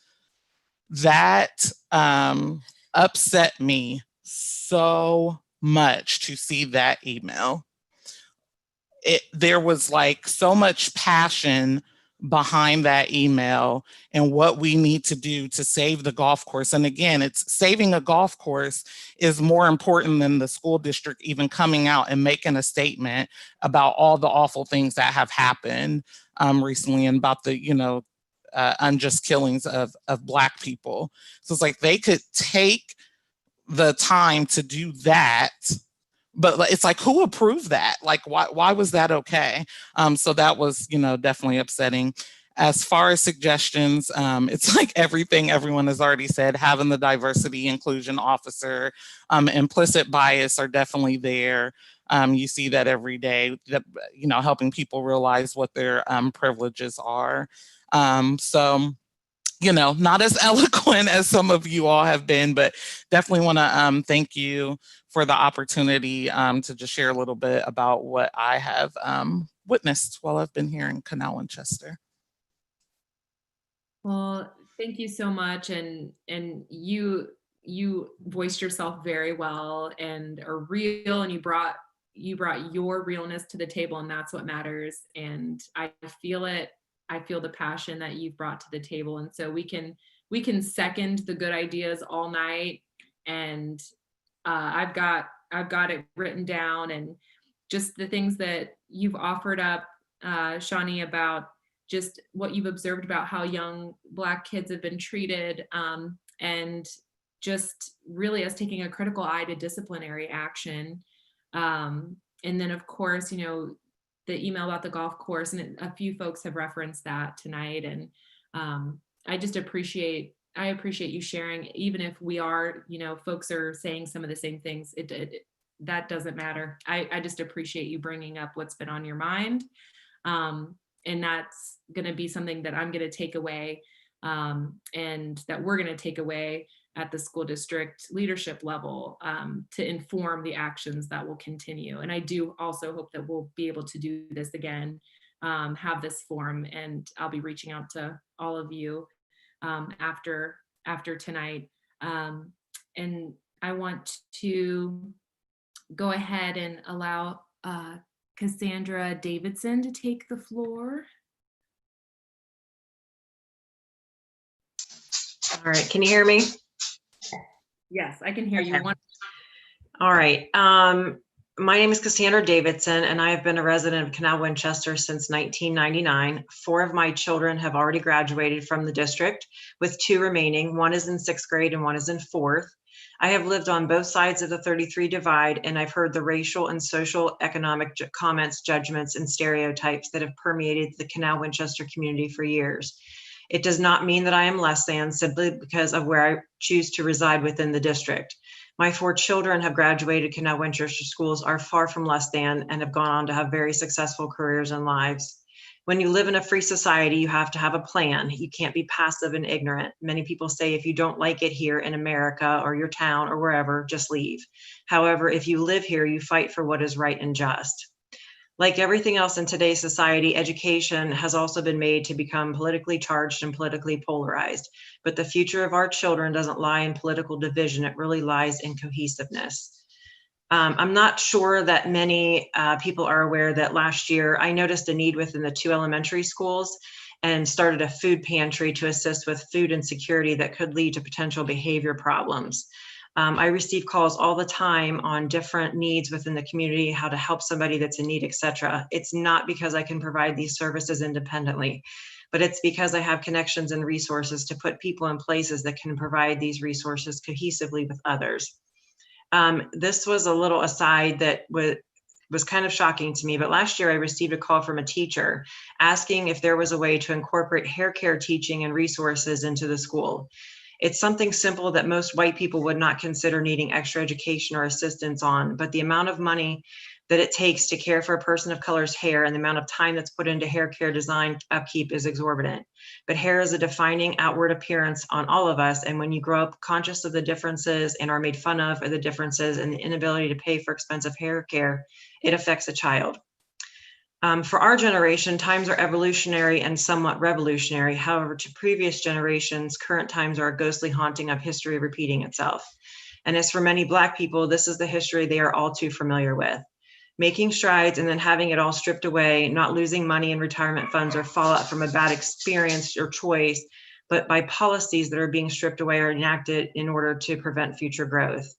that upset me so much to see that email. There was like so much passion behind that email and what we need to do to save the golf course. And again, it's saving a golf course is more important than the school district even coming out and making a statement about all the awful things that have happened recently and about the, unjust killings of Black people. So it's like they could take the time to do that, but it's like, who approved that? Like, why was that okay? So that was, definitely upsetting. As far as suggestions, it's like everything everyone has already said, having the diversity inclusion officer, implicit bias are definitely there. You see that every day, helping people realize what their privileges are. So, not as eloquent as some of you all have been, but definitely want to thank you for the opportunity to just share a little bit about what I have witnessed while I've been here in Canal, Winchester. Well, thank you so much. And you voiced yourself very well and are real, and you brought your realness to the table, and that's what matters. And I feel it. I feel the passion that you've brought to the table. And so we can second the good ideas all night. And I've got it written down, and just the things that you've offered up, Shawnee, about just what you've observed about how young Black kids have been treated, and just really us taking a critical eye to disciplinary action. And then of course, the email about the golf course, and a few folks have referenced that tonight. And I just appreciate you sharing, even if we are, folks are saying some of the same things, that doesn't matter. I just appreciate you bringing up what's been on your mind. And that's going to be something that I'm going to take away, and that we're going to take away at the school district leadership level, to inform the actions that will continue. And I do also hope that we'll be able to do this again, have this forum, and I'll be reaching out to all of you after tonight. And I want to go ahead and allow Cassandra Davidson to take the floor. All right, can you hear me? Yes, I can hear you. All right. My name is Cassandra Davidson, and I have been a resident of Canal, Winchester since 1999. 4 of my children have already graduated from the district, with 2 remaining. 1 is in 6th grade and 1 is in 4th. I have lived on both sides of the 33 divide, and I've heard the racial and social economic comments, judgments, and stereotypes that have permeated the Canal, Winchester community for years. It does not mean that I am less than, simply because of where I choose to reside within the district. My 4 children have graduated Canal Winchester schools, are far from less than, and have gone on to have very successful careers and lives. When you live in a free society, you have to have a plan. You can't be passive and ignorant. Many people say if you don't like it here in America or your town or wherever, just leave. However, if you live here, you fight for what is right and just. Like everything else in today's society, education has also been made to become politically charged and politically polarized. But the future of our children doesn't lie in political division. It really lies in cohesiveness. I'm not sure that many people are aware that last year I noticed a need within the 2 elementary schools and started a food pantry to assist with food insecurity that could lead to potential behavior problems. I receive calls all the time on different needs within the community, how to help somebody that's in need, etc. It's not because I can provide these services independently, but it's because I have connections and resources to put people in places that can provide these resources cohesively with others. This was a little aside that was kind of shocking to me, but last year I received a call from a teacher asking if there was a way to incorporate hair care teaching and resources into the school. It's something simple that most white people would not consider needing extra education or assistance on, but the amount of money that it takes to care for a person of color's hair and the amount of time that's put into hair care design upkeep is exorbitant. But hair is a defining outward appearance on all of us, and when you grow up conscious of the differences and are made fun of for the differences and the inability to pay for expensive hair care, it affects a child. For our generation, times are evolutionary and somewhat revolutionary. However, to previous generations, current times are a ghostly haunting of history repeating itself. And as for many Black people, this is the history they are all too familiar with. Making strides and then having it all stripped away, not losing money in retirement funds or fallout from a bad experience or choice, but by policies that are being stripped away or enacted in order to prevent future growth.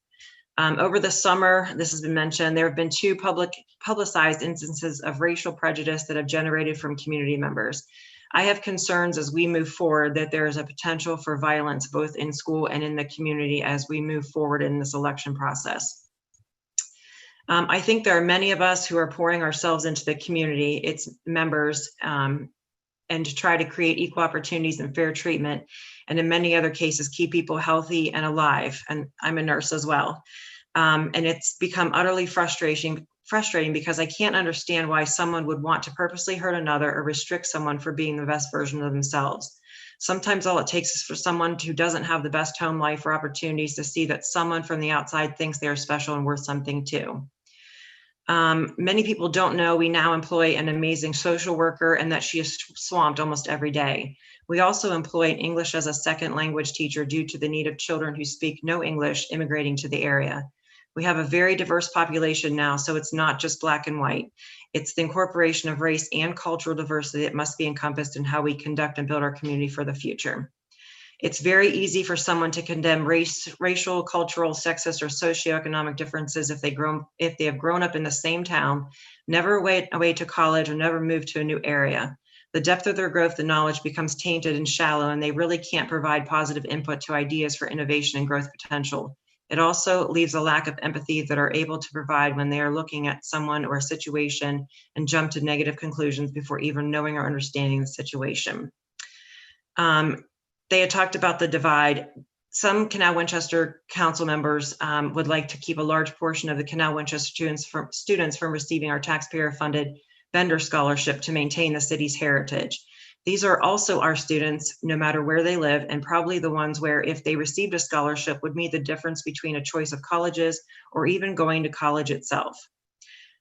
Over the summer, this has been mentioned, there have been two publicized instances of racial prejudice that have generated from community members. I have concerns as we move forward that there is a potential for violence both in school and in the community as we move forward in this election process. I think there are many of us who are pouring ourselves into the community, its members, and to try to create equal opportunities and fair treatment, and in many other cases, keep people healthy and alive. And I'm a nurse as well. And it's become utterly frustrating because I can't understand why someone would want to purposely hurt another or restrict someone for being the best version of themselves. Sometimes all it takes is for someone who doesn't have the best home life or opportunities to see that someone from the outside thinks they are special and worth something too. Many people don't know we now employ an amazing social worker and that she is swamped almost every day. We also employ an English as a second language teacher due to the need of children who speak no English immigrating to the area. We have a very diverse population now, so it's not just Black and white. It's the incorporation of race and cultural diversity that must be encompassed in how we conduct and build our community for the future. It's very easy for someone to condemn racial, cultural, sexist, or socioeconomic differences if they have grown up in the same town, never went away to college, or never moved to a new area. The depth of their growth and knowledge becomes tainted and shallow, and they really can't provide positive input to ideas for innovation and growth potential. It also leaves a lack of empathy that are able to provide when they are looking at someone or a situation and jump to negative conclusions before even knowing or understanding the situation. They had talked about the divide. Some Canal Winchester council members would like to keep a large portion of the Canal Winchester students from receiving our taxpayer-funded vendor scholarship to maintain the city's heritage. These are also our students, no matter where they live, and probably the ones where if they received a scholarship would mean the difference between a choice of colleges or even going to college itself.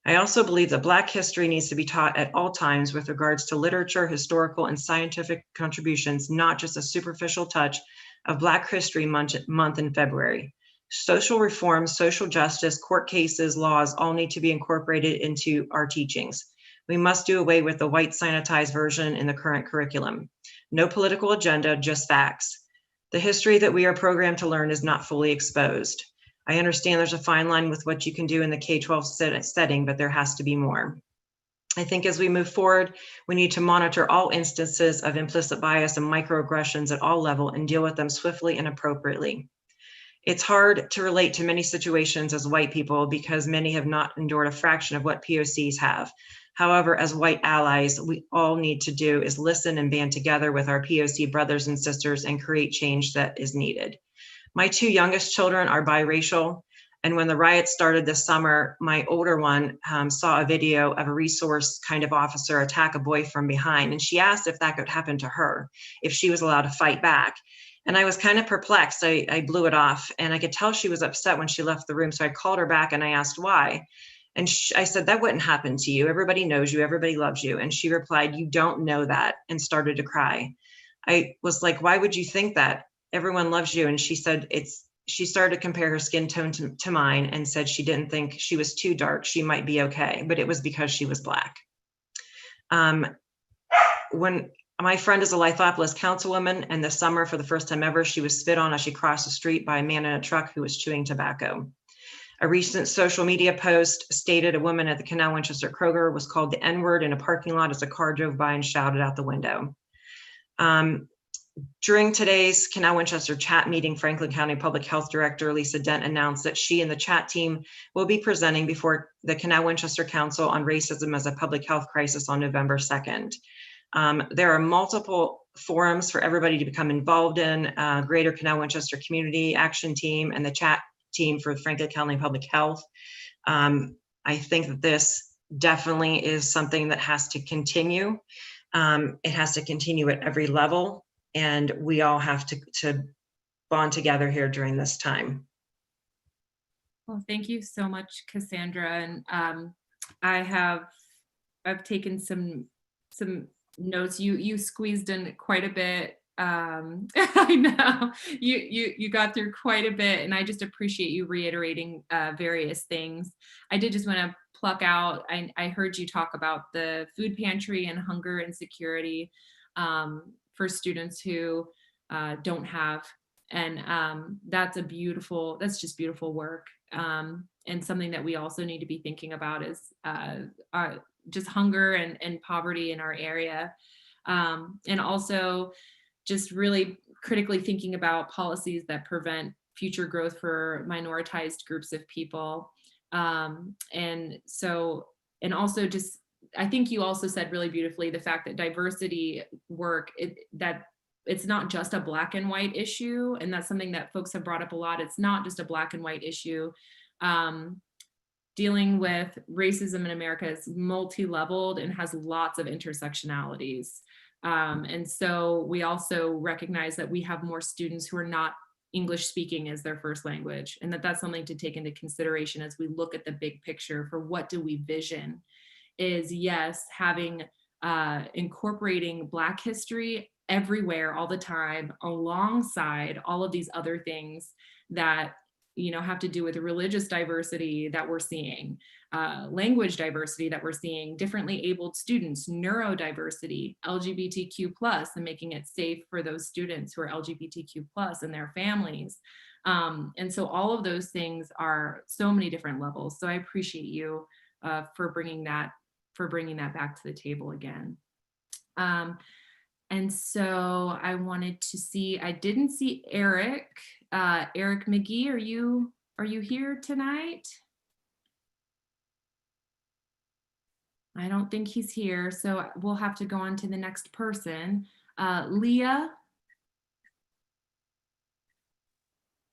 I also believe that Black history needs to be taught at all times with regards to literature, historical, and scientific contributions, not just a superficial touch of Black History Month in February. Social reforms, social justice, court cases, laws all need to be incorporated into our teachings. We must do away with the white sanitized version in the current curriculum. No political agenda, just facts. The history that we are programmed to learn is not fully exposed. I understand there's a fine line with what you can do in the K-12 setting, but there has to be more. I think as we move forward, we need to monitor all instances of implicit bias and microaggressions at all levels and deal with them swiftly and appropriately. It's hard to relate to many situations as white people because many have not endured a fraction of what POCs have. However, as white allies, we all need to do is listen and band together with our POC brothers and sisters and create change that is needed. My two youngest children are biracial, and when the riots started this summer, my older one saw a video of a resource kind of officer attack a boy from behind, and she asked if that could happen to her, if she was allowed to fight back. And I was kind of perplexed. I blew it off, and I could tell she was upset when she left the room, so I called her back and I asked why. And I said, that wouldn't happen to you. Everybody knows you, everybody loves you. And she replied, you don't know that, and started to cry. I was like, why would you think that? Everyone loves you. And she said, she started to compare her skin tone to mine and said she didn't think she was too dark. She might be okay, but it was because she was Black. When my friend is a Lithopolis councilwoman, and this summer, for the first time ever, she was spit on as she crossed the street by a man in a truck who was chewing tobacco. A recent social media post stated a woman at the Canal Winchester Kroger was called the N-word in a parking lot as a car drove by and shouted out the window. During today's Canal Winchester chat meeting, Franklin County Public Health Director Lisa Dent announced that she and the chat team will be presenting before the Canal Winchester Council on Racism as a Public Health Crisis on November 2nd. There are multiple forums for everybody to become involved in, Greater Canal Winchester Community Action Team and the chat team for Franklin County Public Health. I think that this definitely is something that has to continue. It has to continue at every level, and we all have to bond together here during this time. Well, thank you so much, Cassandra. And I have I've taken some notes. You squeezed in quite a bit. I know you got through quite a bit, and I just appreciate you reiterating various things. I did just want to pluck out. I heard you talk about the food pantry and hunger insecurity for students who don't have, and that's just beautiful work, and something that we also need to be thinking about is just hunger and poverty in our area, and also just really critically thinking about policies that prevent future growth for minoritized groups of people. And also just, I think you also said really beautifully the fact that diversity work, that it's not just a black and white issue. And that's something that folks have brought up a lot. It's not just a black and white issue. Dealing with racism in America is multi-leveled and has lots of intersectionalities. And so we also recognize that we have more students who are not English speaking as their first language, and that's something to take into consideration as we look at the big picture for what do we vision is, yes, having incorporating Black history everywhere all the time alongside all of these other things that have to do with religious diversity that we're seeing, language diversity that we're seeing, differently abled students, neurodiversity, LGBTQ+, and making it safe for those students who are LGBTQ+ and their families. And so all of those things are so many different levels. So I appreciate you for bringing that back to the table again. And so I wanted to see, I didn't see Eric. Eric McGee, are you here tonight? I don't think he's here, so we'll have to go on to the next person. Leah.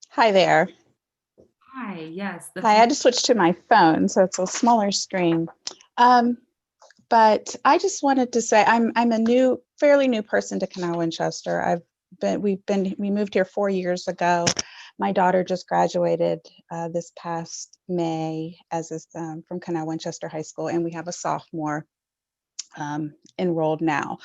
Hi there. Hi, yes. Hi, I had to switch to my phone, so it's a smaller screen. But I just wanted to say I'm a fairly new person to Canal Winchester. We moved here 4 years ago. My daughter just graduated this past May from Canal Winchester High School, and we have a sophomore enrolled now.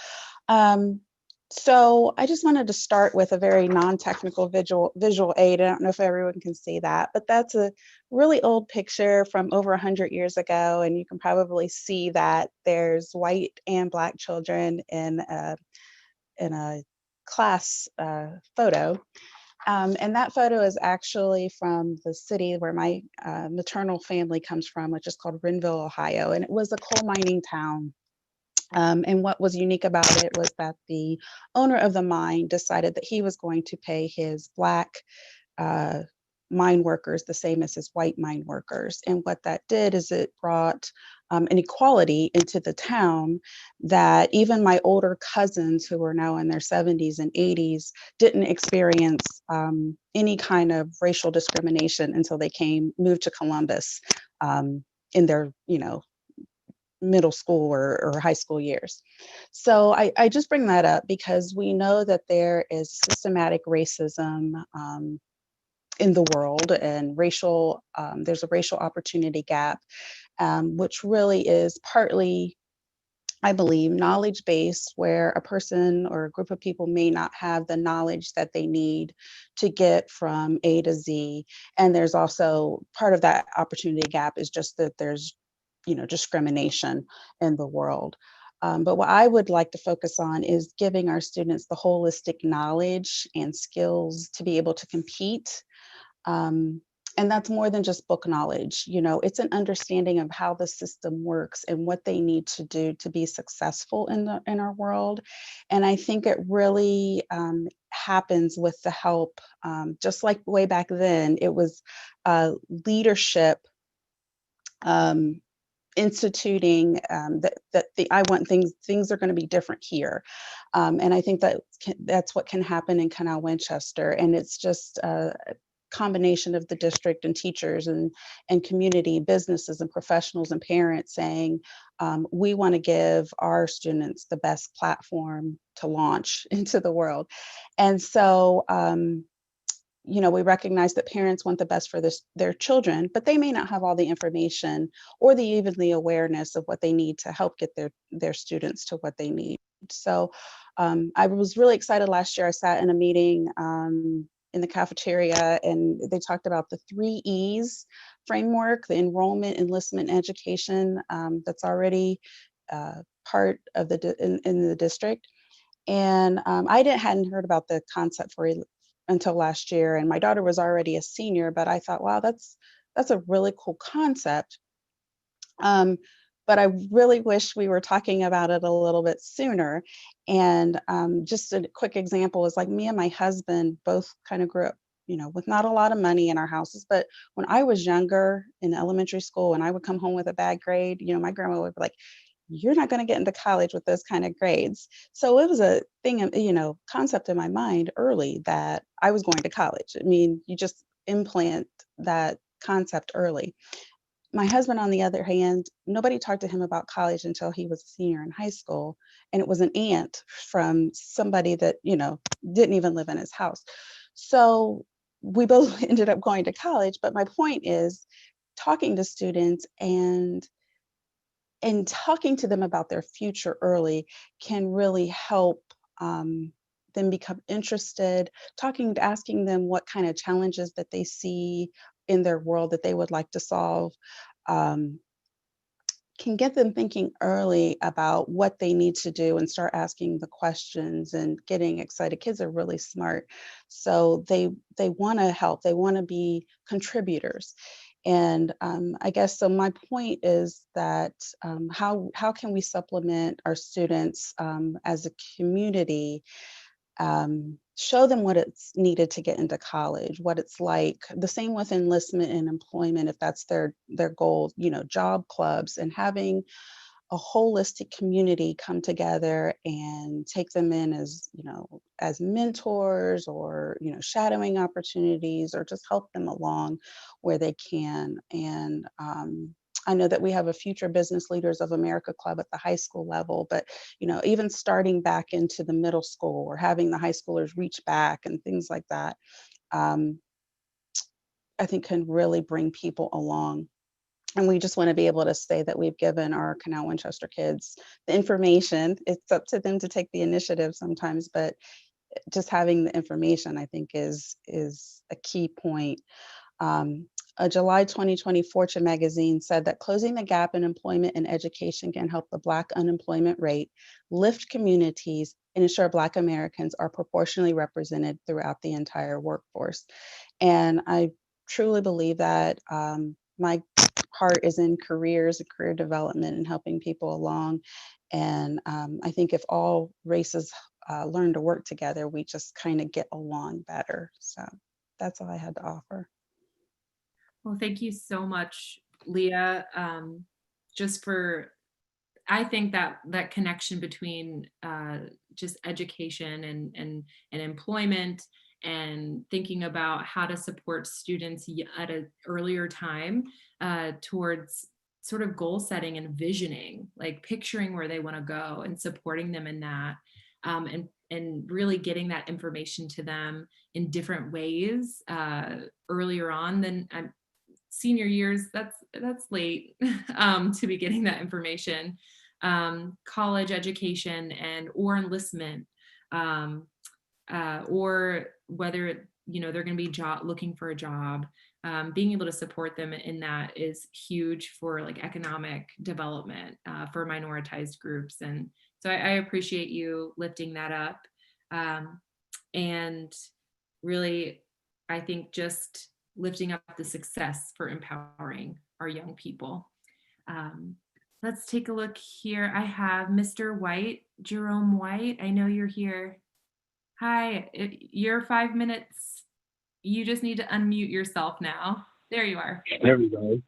So I just wanted to start with a very non-technical visual aid. I don't know if everyone can see that, but that's a really old picture from over 100 years ago, and you can probably see that there's white and Black children in a class photo. And that photo is actually from the city where my maternal family comes from, which is called Renville, Ohio, and it was a coal mining town. And what was unique about it was that the owner of the mine decided that he was going to pay his Black mine workers the same as his white mine workers. And what that did is it brought an equality into the town that even my older cousins, who are now in their 70s and 80s, didn't experience any kind of racial discrimination until they moved to Columbus in their, middle school or high school years. So I just bring that up because we know that there is systematic racism in the world, and there's a racial opportunity gap, which really is partly, I believe, knowledge-based, where a person or a group of people may not have the knowledge that they need to get from A to Z. And there's also part of that opportunity gap is just that there's discrimination in the world. But what I would like to focus on is giving our students the holistic knowledge and skills to be able to compete. And that's more than just book knowledge. It's an understanding of how the system works and what they need to do to be successful in our world. And I think it really happens with the help, just like way back then, it was leadership instituting I want things are going to be different here. And I think that's what can happen in Canal Winchester. And it's just a combination of the district and teachers and community, businesses and professionals and parents saying, we want to give our students the best platform to launch into the world. And so, we recognize that parents want the best for their children, but they may not have all the information or even the awareness of what they need to help get their students to what they need. So I was really excited last year. I sat in a meeting in the cafeteria, and they talked about the 3 E's framework, the enrollment, enlistment, and education that's already part of in the district. And I hadn't heard about the concept until last year, and my daughter was already a senior, but I thought, wow, that's a really cool concept. But I really wish we were talking about it a little bit sooner. And just a quick example is like me and my husband both kind of grew up, with not a lot of money in our houses. But when I was younger in elementary school and I would come home with a bad grade, my grandma would be like, you're not going to get into college with those kind of grades. So it was a thing, concept in my mind early that I was going to college. I mean, you just implant that concept early. My husband, on the other hand, nobody talked to him about college until he was a senior in high school. And it was an aunt from somebody that, didn't even live in his house. So we both ended up going to college. But my point is talking to students and talking to them about their future early can really help them become interested, asking them what kind of challenges that they see in their world that they would like to solve, can get them thinking early about what they need to do and start asking the questions and getting excited. Kids are really smart. So they want to help, they want to be contributors. And I guess, so my point is that how can we supplement our students as a community, show them what it's needed to get into college, what it's like, the same with enlistment and employment, if that's their goal, job clubs, and having a holistic community come together and take them in as, as mentors or, shadowing opportunities, or just help them along where they can. And I know that we have a Future Business Leaders of America club at the high school level, but, even starting back into the middle school or having the high schoolers reach back and things like that, I think can really bring people along. And we just want to be able to say that we've given our Canal Winchester kids the information. It's up to them to take the initiative sometimes, but just having the information, I think, is a key point. A July 2020 Fortune magazine said that closing the gap in employment and education can help the Black unemployment rate, lift communities, and ensure Black Americans are proportionally represented throughout the entire workforce. And I truly believe that my heart is in careers and career development and helping people along. And I think if all races learn to work together, we just kind of get along better. So that's all I had to offer. Well, thank you so much, Leah. I think that connection between just education and employment, and thinking about how to support students at an earlier time towards sort of goal setting and visioning, like picturing where they want to go and supporting them in that, and really getting that information to them in different ways earlier on than senior years. That's late to be getting that information. College education or enlistment, or whether they're going to be looking for a job, being able to support them in that is huge for like economic development for minoritized groups. And so I appreciate you lifting that up, and really, I think just lifting up the success for empowering our young people. Let's take a look here. I have Mr. White, Jerome White. I know you're here. Hi, your 5 minutes. You just need to unmute yourself now. There you are. There we go.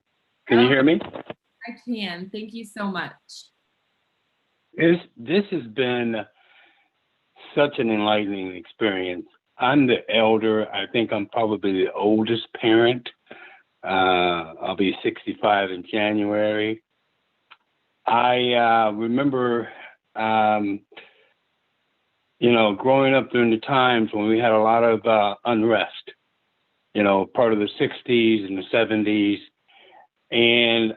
Can you hear me? I can. Thank you so much. This has been such an enlightening experience. I'm the elder. I think I'm probably the oldest parent. I'll be 65 in January. I remember, growing up during the times when we had a lot of unrest part of the 60s and the 70s. And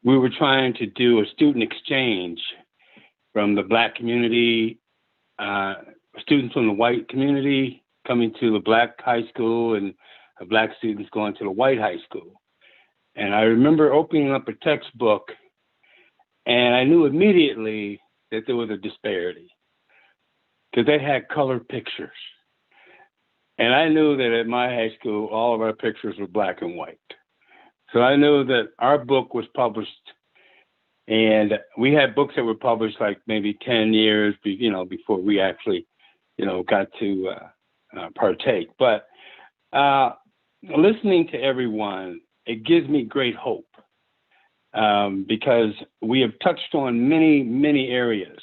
we were trying to do a student exchange from the Black community, students from the white community coming to the Black high school and Black students going to the white high school. And I remember opening up a textbook, and I knew immediately that there was a disparity because they had color pictures. And I knew that at my high school, all of our pictures were black and white. So I knew that our book was published, and we had books that were published like maybe 10 years, before we actually, got to partake. But listening to everyone, it gives me great hope because we have touched on many, many areas.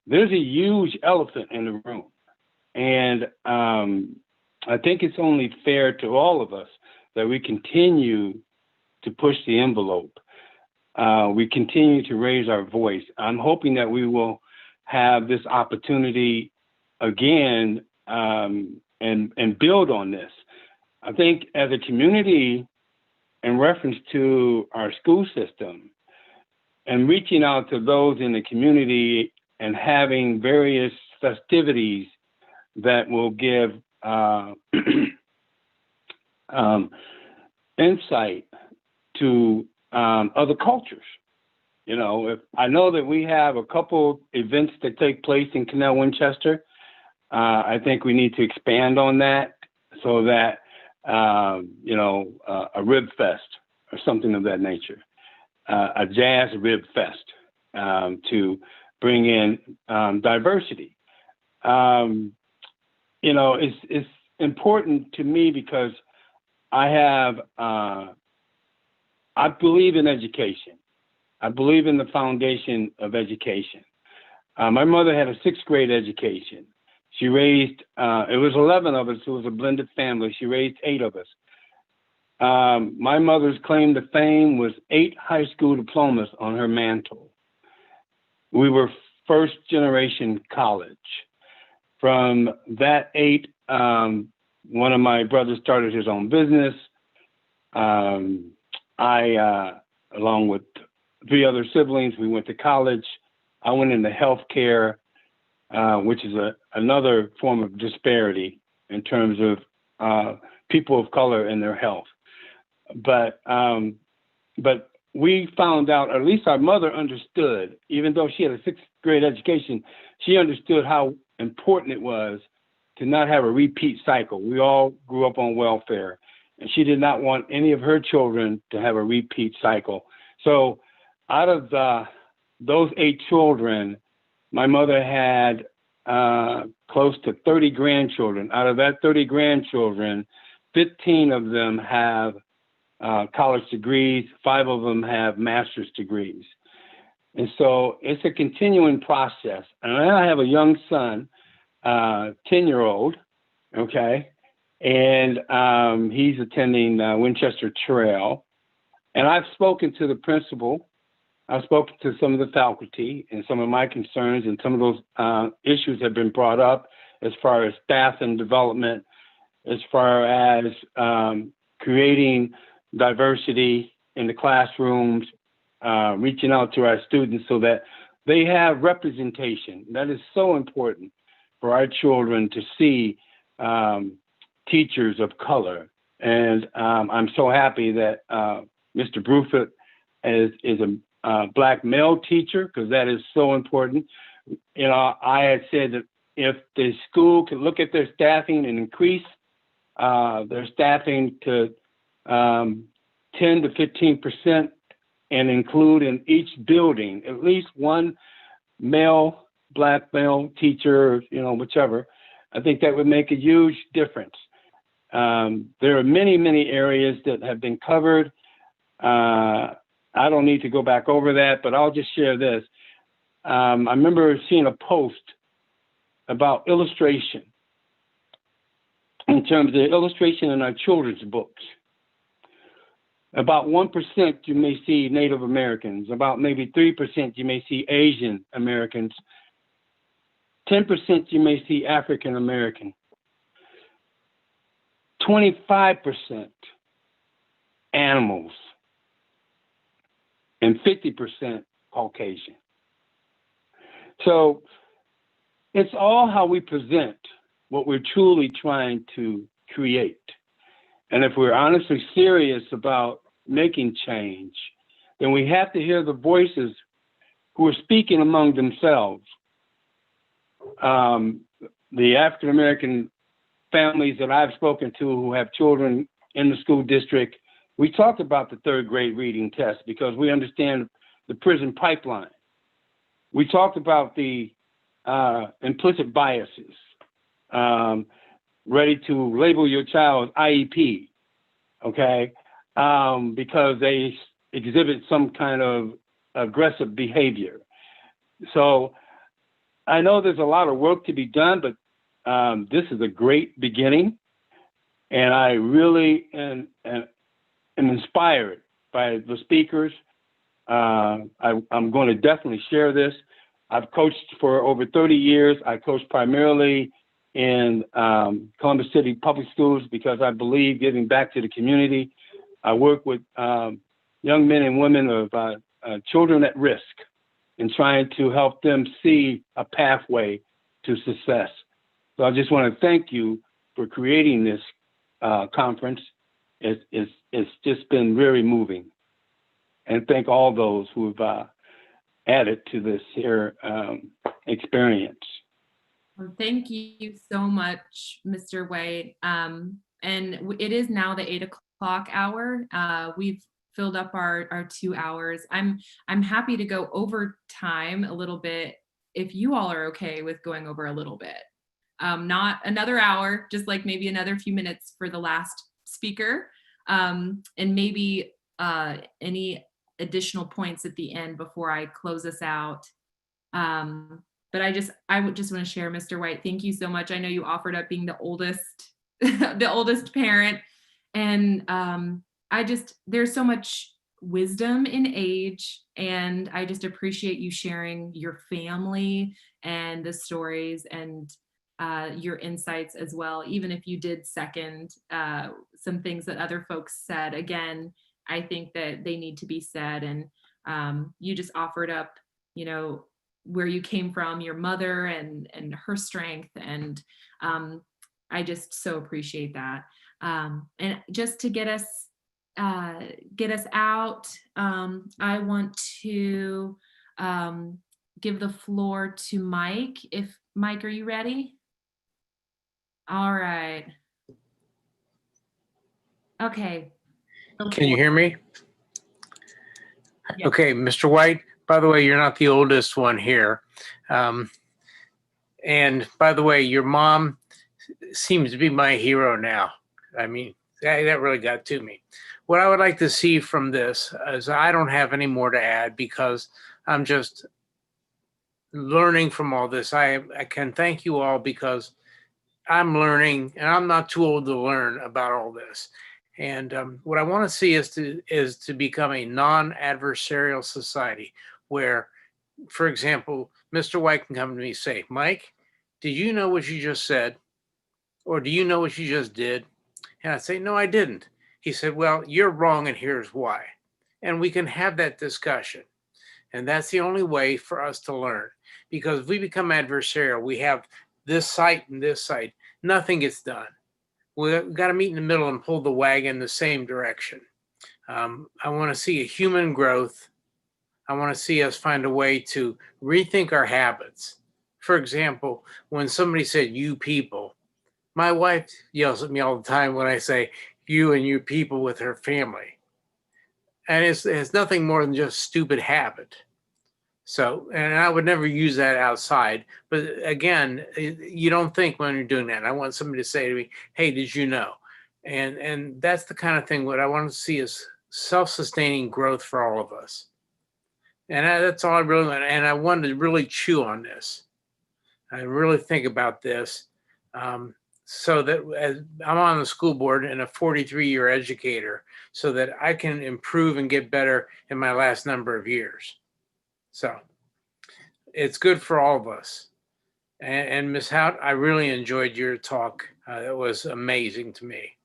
There's a huge elephant in the room. And I think it's only fair to all of us that we continue to push the envelope. We continue to raise our voice. I'm hoping that we will have this opportunity again and build on this. I think as a community, in reference to our school system and reaching out to those in the community and having various festivities that will give insight to other cultures. If I know that we have a couple events that take place in Canal Winchester, I think we need to expand on that so that a rib fest or something of that nature, a jazz rib fest to bring in diversity. It's important to me because I believe in education. I believe in the foundation of education. My mother had a 6th grade education. She raised, it was 11 of us. It was a blended family. She raised 8 of us. My mother's claim to fame was 8 high school diplomas on her mantle. We were first generation college. From that 8, one of my brothers started his own business. I, along with 3 other siblings, we went to college. I went into healthcare, which is another form of disparity in terms of people of color and their health. But we found out, or at least our mother understood, even though she had a 6th grade education, she understood how important it was to not have a repeat cycle. We all grew up on welfare, and she did not want any of her children to have a repeat cycle. So out of those 8 children, my mother had close to 30 grandchildren. Out of that 30 grandchildren, 15 of them have college degrees, 5 of them have master's degrees. And so it's a continuing process. And I have a young son, 10-year-old, okay? And he's attending Winchester Trail. And I've spoken to the principal. I've spoken to some of the faculty, and some of my concerns and some of those issues have been brought up as far as staff and development, as far as creating diversity in the classrooms, reaching out to our students so that they have representation. That is so important for our children to see teachers of color. And I'm so happy that Mr. Bruford is a Black male teacher, because that is so important. I had said that if the school could look at their staffing and increase their staffing to 10 to 15% and include in each building at least one Black male teacher, whichever, I think that would make a huge difference. There are many, many areas that have been covered. I don't need to go back over that, but I'll just share this. I remember seeing a post about illustration in terms of illustration in our children's books. About 1% you may see Native Americans, about maybe 3% you may see Asian Americans. 10% you may see African American, 25% animals, and 50% Caucasian. So it's all how we present what we're truly trying to create. And if we're honestly serious about making change, then we have to hear the voices who are speaking among themselves. The African American families that I've spoken to who have children in the school district, we talked about the third grade reading test because we understand the prison pipeline. We talked about the implicit biases, ready to label your child IEP, okay, because they exhibit some kind of aggressive behavior. So I know there's a lot of work to be done, but this is a great beginning. And I really am inspired by the speakers. I'm going to definitely share this. I've coached for over 30 years. I coached primarily in Columbus City Public Schools because I believe giving back to the community. I work with young men and women of children at risk and trying to help them see a pathway to success. So I just want to thank you for creating this conference. It's just been very moving. And thank all those who have added to this here experience. Well, thank you so much, Mr. White. And it is now the 8 o'clock hour. We've filled up our 2 hours. I'm happy to go over time a little bit if you all are okay with going over a little bit. Not another hour, just like maybe another few minutes for the last speaker, and maybe any additional points at the end before I close us out. But I would just want to share, Mr. White, thank you so much. I know you offered up being the oldest, the oldest parent. And there's so much wisdom in age. And I just appreciate you sharing your family and the stories and your insights as well. Even if you did second some things that other folks said, again, I think that they need to be said. And you just offered up, where you came from, your mother and her strength. And I just so appreciate that. And just to get us out, I want to give the floor to Mike. Mike, are you ready? All right. Okay. Can you hear me? Yeah. Okay, Mr. White, by the way, you're not the oldest one here. And by the way, your mom seems to be my hero now. I mean, that really got to me. What I would like to see from this is I don't have any more to add because I'm just learning from all this. I can thank you all because I'm learning and I'm not too old to learn about all this. And what I want to see is to become a non-adversarial society where, for example, Mr. White can come to me and say, Mike, did you know what you just said? Or do you know what you just did? And I'd say, no, I didn't. He said, well, you're wrong and here's why. And we can have that discussion. And that's the only way for us to learn. Because if we become adversarial, we have this site and this site, nothing gets done. We've got to meet in the middle and pull the wagon the same direction. I want to see a human growth. I want to see us find a way to rethink our habits. For example, when somebody said, you people, my wife yells at me all the time when I say you and you people with her family. And it's nothing more than just stupid habit. So, and I would never use that outside. But again, you don't think when you're doing that. I want somebody to say to me, hey, did you know? And that's the kind of thing what I want to see is self-sustaining growth for all of us. And that's all I really want. And I wanted to really chew on this. I really think about this. So that as I'm on the school board and a 43-year educator, so that I can improve and get better in my last number of years. So it's good for all of us. And Ms. Hout, I really enjoyed your talk. It was amazing to me.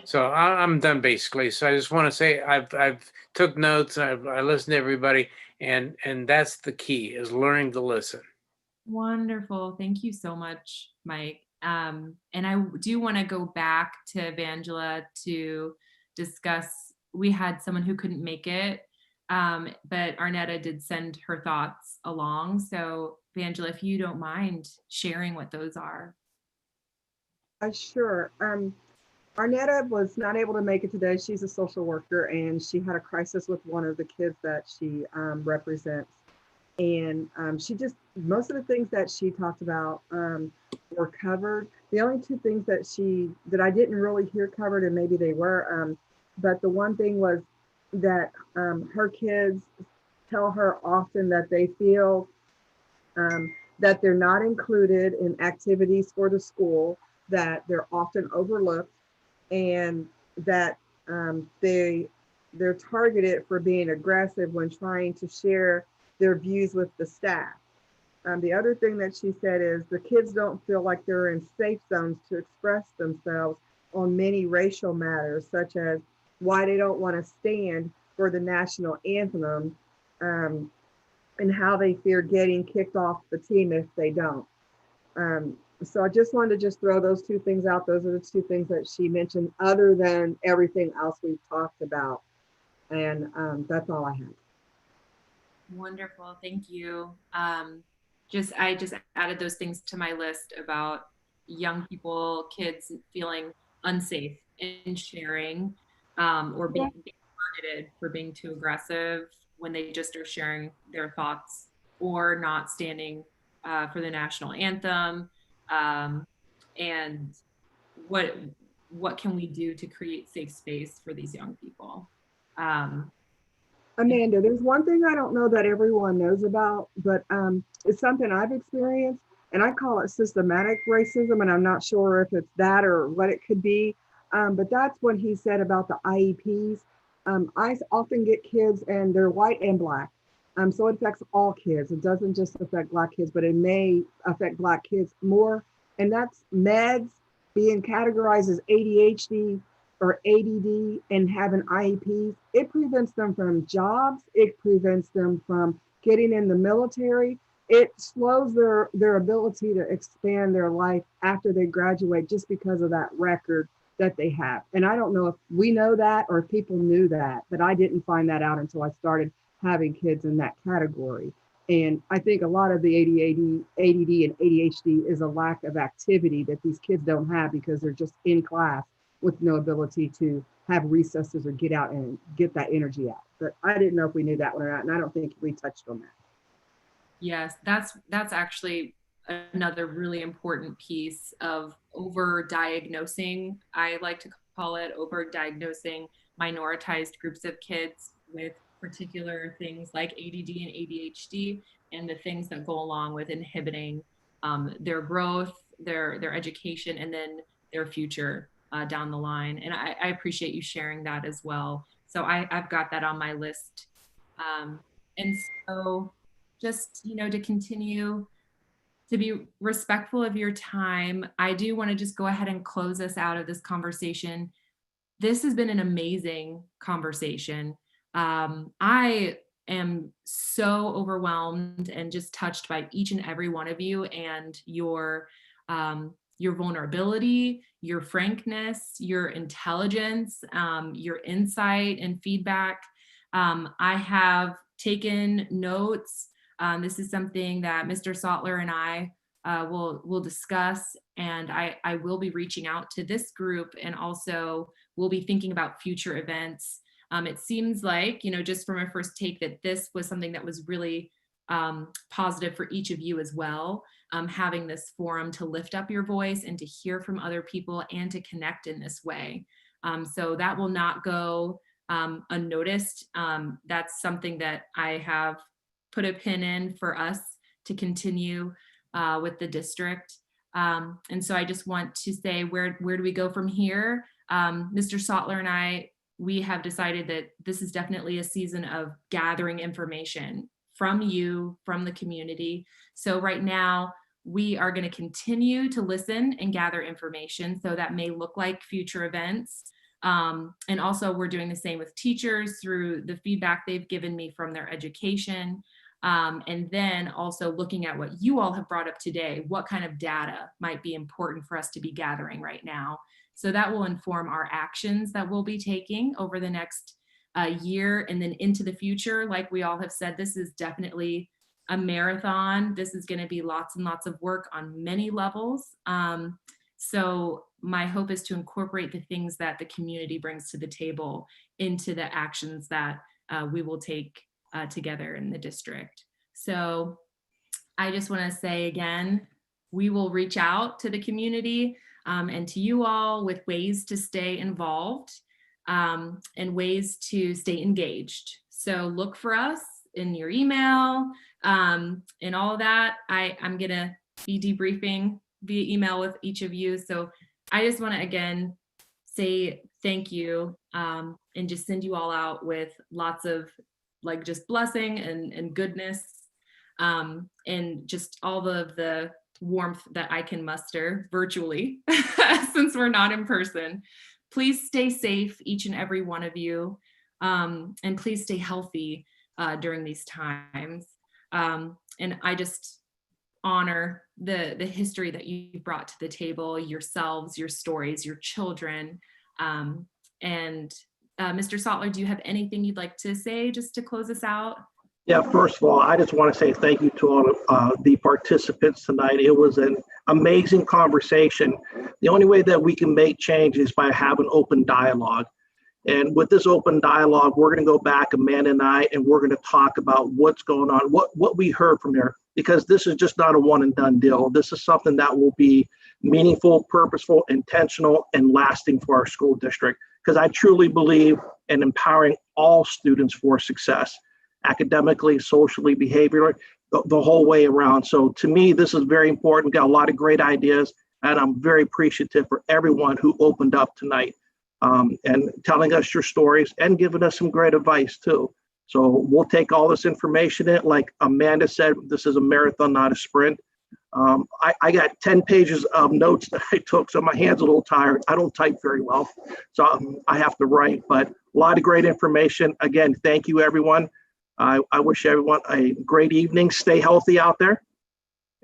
So I'm done basically. So I just want to say I've took notes. I listened to everybody, and that's the key, is learning to listen. Wonderful. Thank you so much, Mike. And I do want to go back to Evangela to discuss. We had someone who couldn't make it, but Arnetta did send her thoughts along. So, Evangela, if you don't mind sharing what those are. Sure. Arnetta was not able to make it today. She's a social worker, and she had a crisis with one of the kids that she represents. And she just, most of the things that she talked about were covered. The only two things that I didn't really hear covered, and maybe they were, but the one thing was that her kids tell her often that they feel that they're not included in activities for the school, that they're often overlooked, and that they're targeted for being aggressive when trying to share their views with the staff. The other thing that she said is the kids don't feel like they're in safe zones to express themselves on many racial matters, such as why they don't want to stand for the national anthem, and how they fear getting kicked off the team if they don't. So I just wanted to just throw those two things out. Those are the two things that she mentioned, other than everything else we've talked about. And that's all I have. Wonderful. Thank you. I just added those things to my list about young people, kids feeling unsafe in sharing, or being targeted for being too aggressive when they just are sharing their thoughts, or not standing for the national anthem. And what can we do to create safe space for these young people? Amanda, there's one thing I don't know that everyone knows about, but it's something I've experienced, and I call it systematic racism, and I'm not sure if it's that or what it could be, but that's what he said about the IEPs. I often get kids, and they're white and black, so it affects all kids. It doesn't just affect Black kids, but it may affect Black kids more, and that's meds being categorized as ADHD or ADD and having IEPs. It prevents them from jobs. It prevents them from getting in the military. It slows their ability to expand their life after they graduate, just because of that record that they have. And I don't know if we know that or if people knew that, but I didn't find that out until I started having kids in that category. And I think a lot of the ADD and ADHD is a lack of activity that these kids don't have because they're just in class with no ability to have recesses or get out and get that energy out. But I didn't know if we knew that one or not, and I don't think we touched on that. Yes, that's actually another really important piece of over-diagnosing. I like to call it over-diagnosing minoritized groups of kids with particular things like ADD and ADHD, and the things that go along with inhibiting their growth, their education, and then their future down the line. And I appreciate you sharing that as well. So I've got that on my list. And so just, to continue to be respectful of your time, I do want to just go ahead and close us out of this conversation. This has been an amazing conversation. I am so overwhelmed and just touched by each and every one of you, and your vulnerability, your frankness, your intelligence, your insight and feedback. I have taken notes. This is something that Mr. Sautler and I will discuss, and I will be reaching out to this group, and also we'll be thinking about future events. It seems like, just from a first take, that this was something that was really positive for each of you as well, having this forum to lift up your voice and to hear from other people and to connect in this way. So that will not go unnoticed. That's something that I have put a pin in for us to continue with the district. And so I just want to say, where do we go from here? Mr. Sautler and we have decided that this is definitely a season of gathering information from you, from the community. So right now, we are going to continue to listen and gather information. So that may look like future events. And also we're doing the same with teachers through the feedback they've given me from their education. And then also looking at what you all have brought up today, what kind of data might be important for us to be gathering right now. So that will inform our actions that we'll be taking over the next year and then into the future. Like we all have said, this is definitely a marathon. This is going to be lots and lots of work on many levels. So my hope is to incorporate the things that the community brings to the table into the actions that we will take together in the district. So I just want to say again, we will reach out to the community and to you all with ways to stay involved and ways to stay engaged. So look for us in your email and all of that. I'm going to be debriefing via email with each of you. So I just want to again say thank you and just send you all out with lots of like just blessing and goodness and just all of the warmth that I can muster virtually since we're not in person. Please stay safe, each and every one of you, and please stay healthy during these times. And I just honor the history that you brought to the table, yourselves, your stories, your children. And Mr. Sattler, do you have anything you'd like to say just to close us out? Yeah, first of all, I just want to say thank you to all of the participants tonight. It was an amazing conversation. The only way that we can make change is by having open dialogue. And with this open dialogue, we're going to go back, Amanda and I, and we're going to talk about what's going on, what we heard from there, because this is just not a one and done deal. This is something that will be meaningful, purposeful, intentional, and lasting for our school district. Because I truly believe in empowering all students for success, academically, socially, behaviorally, the whole way around. So to me, this is very important. We've got a lot of great ideas, and I'm very appreciative for everyone who opened up tonight and telling us your stories and giving us some great advice too. So we'll take all this information in. Like Amanda said, this is a marathon, not a sprint. I got 10 pages of notes that I took, so my hand's a little tired. I don't type very well, so I have to write, but a lot of great information. Again, thank you, everyone. I wish everyone a great evening. Stay healthy out there.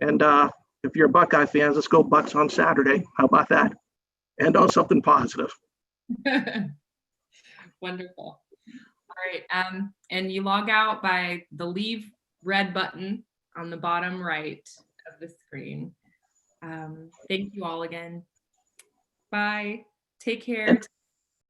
And if you're Buckeye fans, let's go Bucks on Saturday. How about that? And on something positive. Wonderful. All right. And you log out by the leave red button on the bottom right of the screen. Thank you all again. Bye. Take care.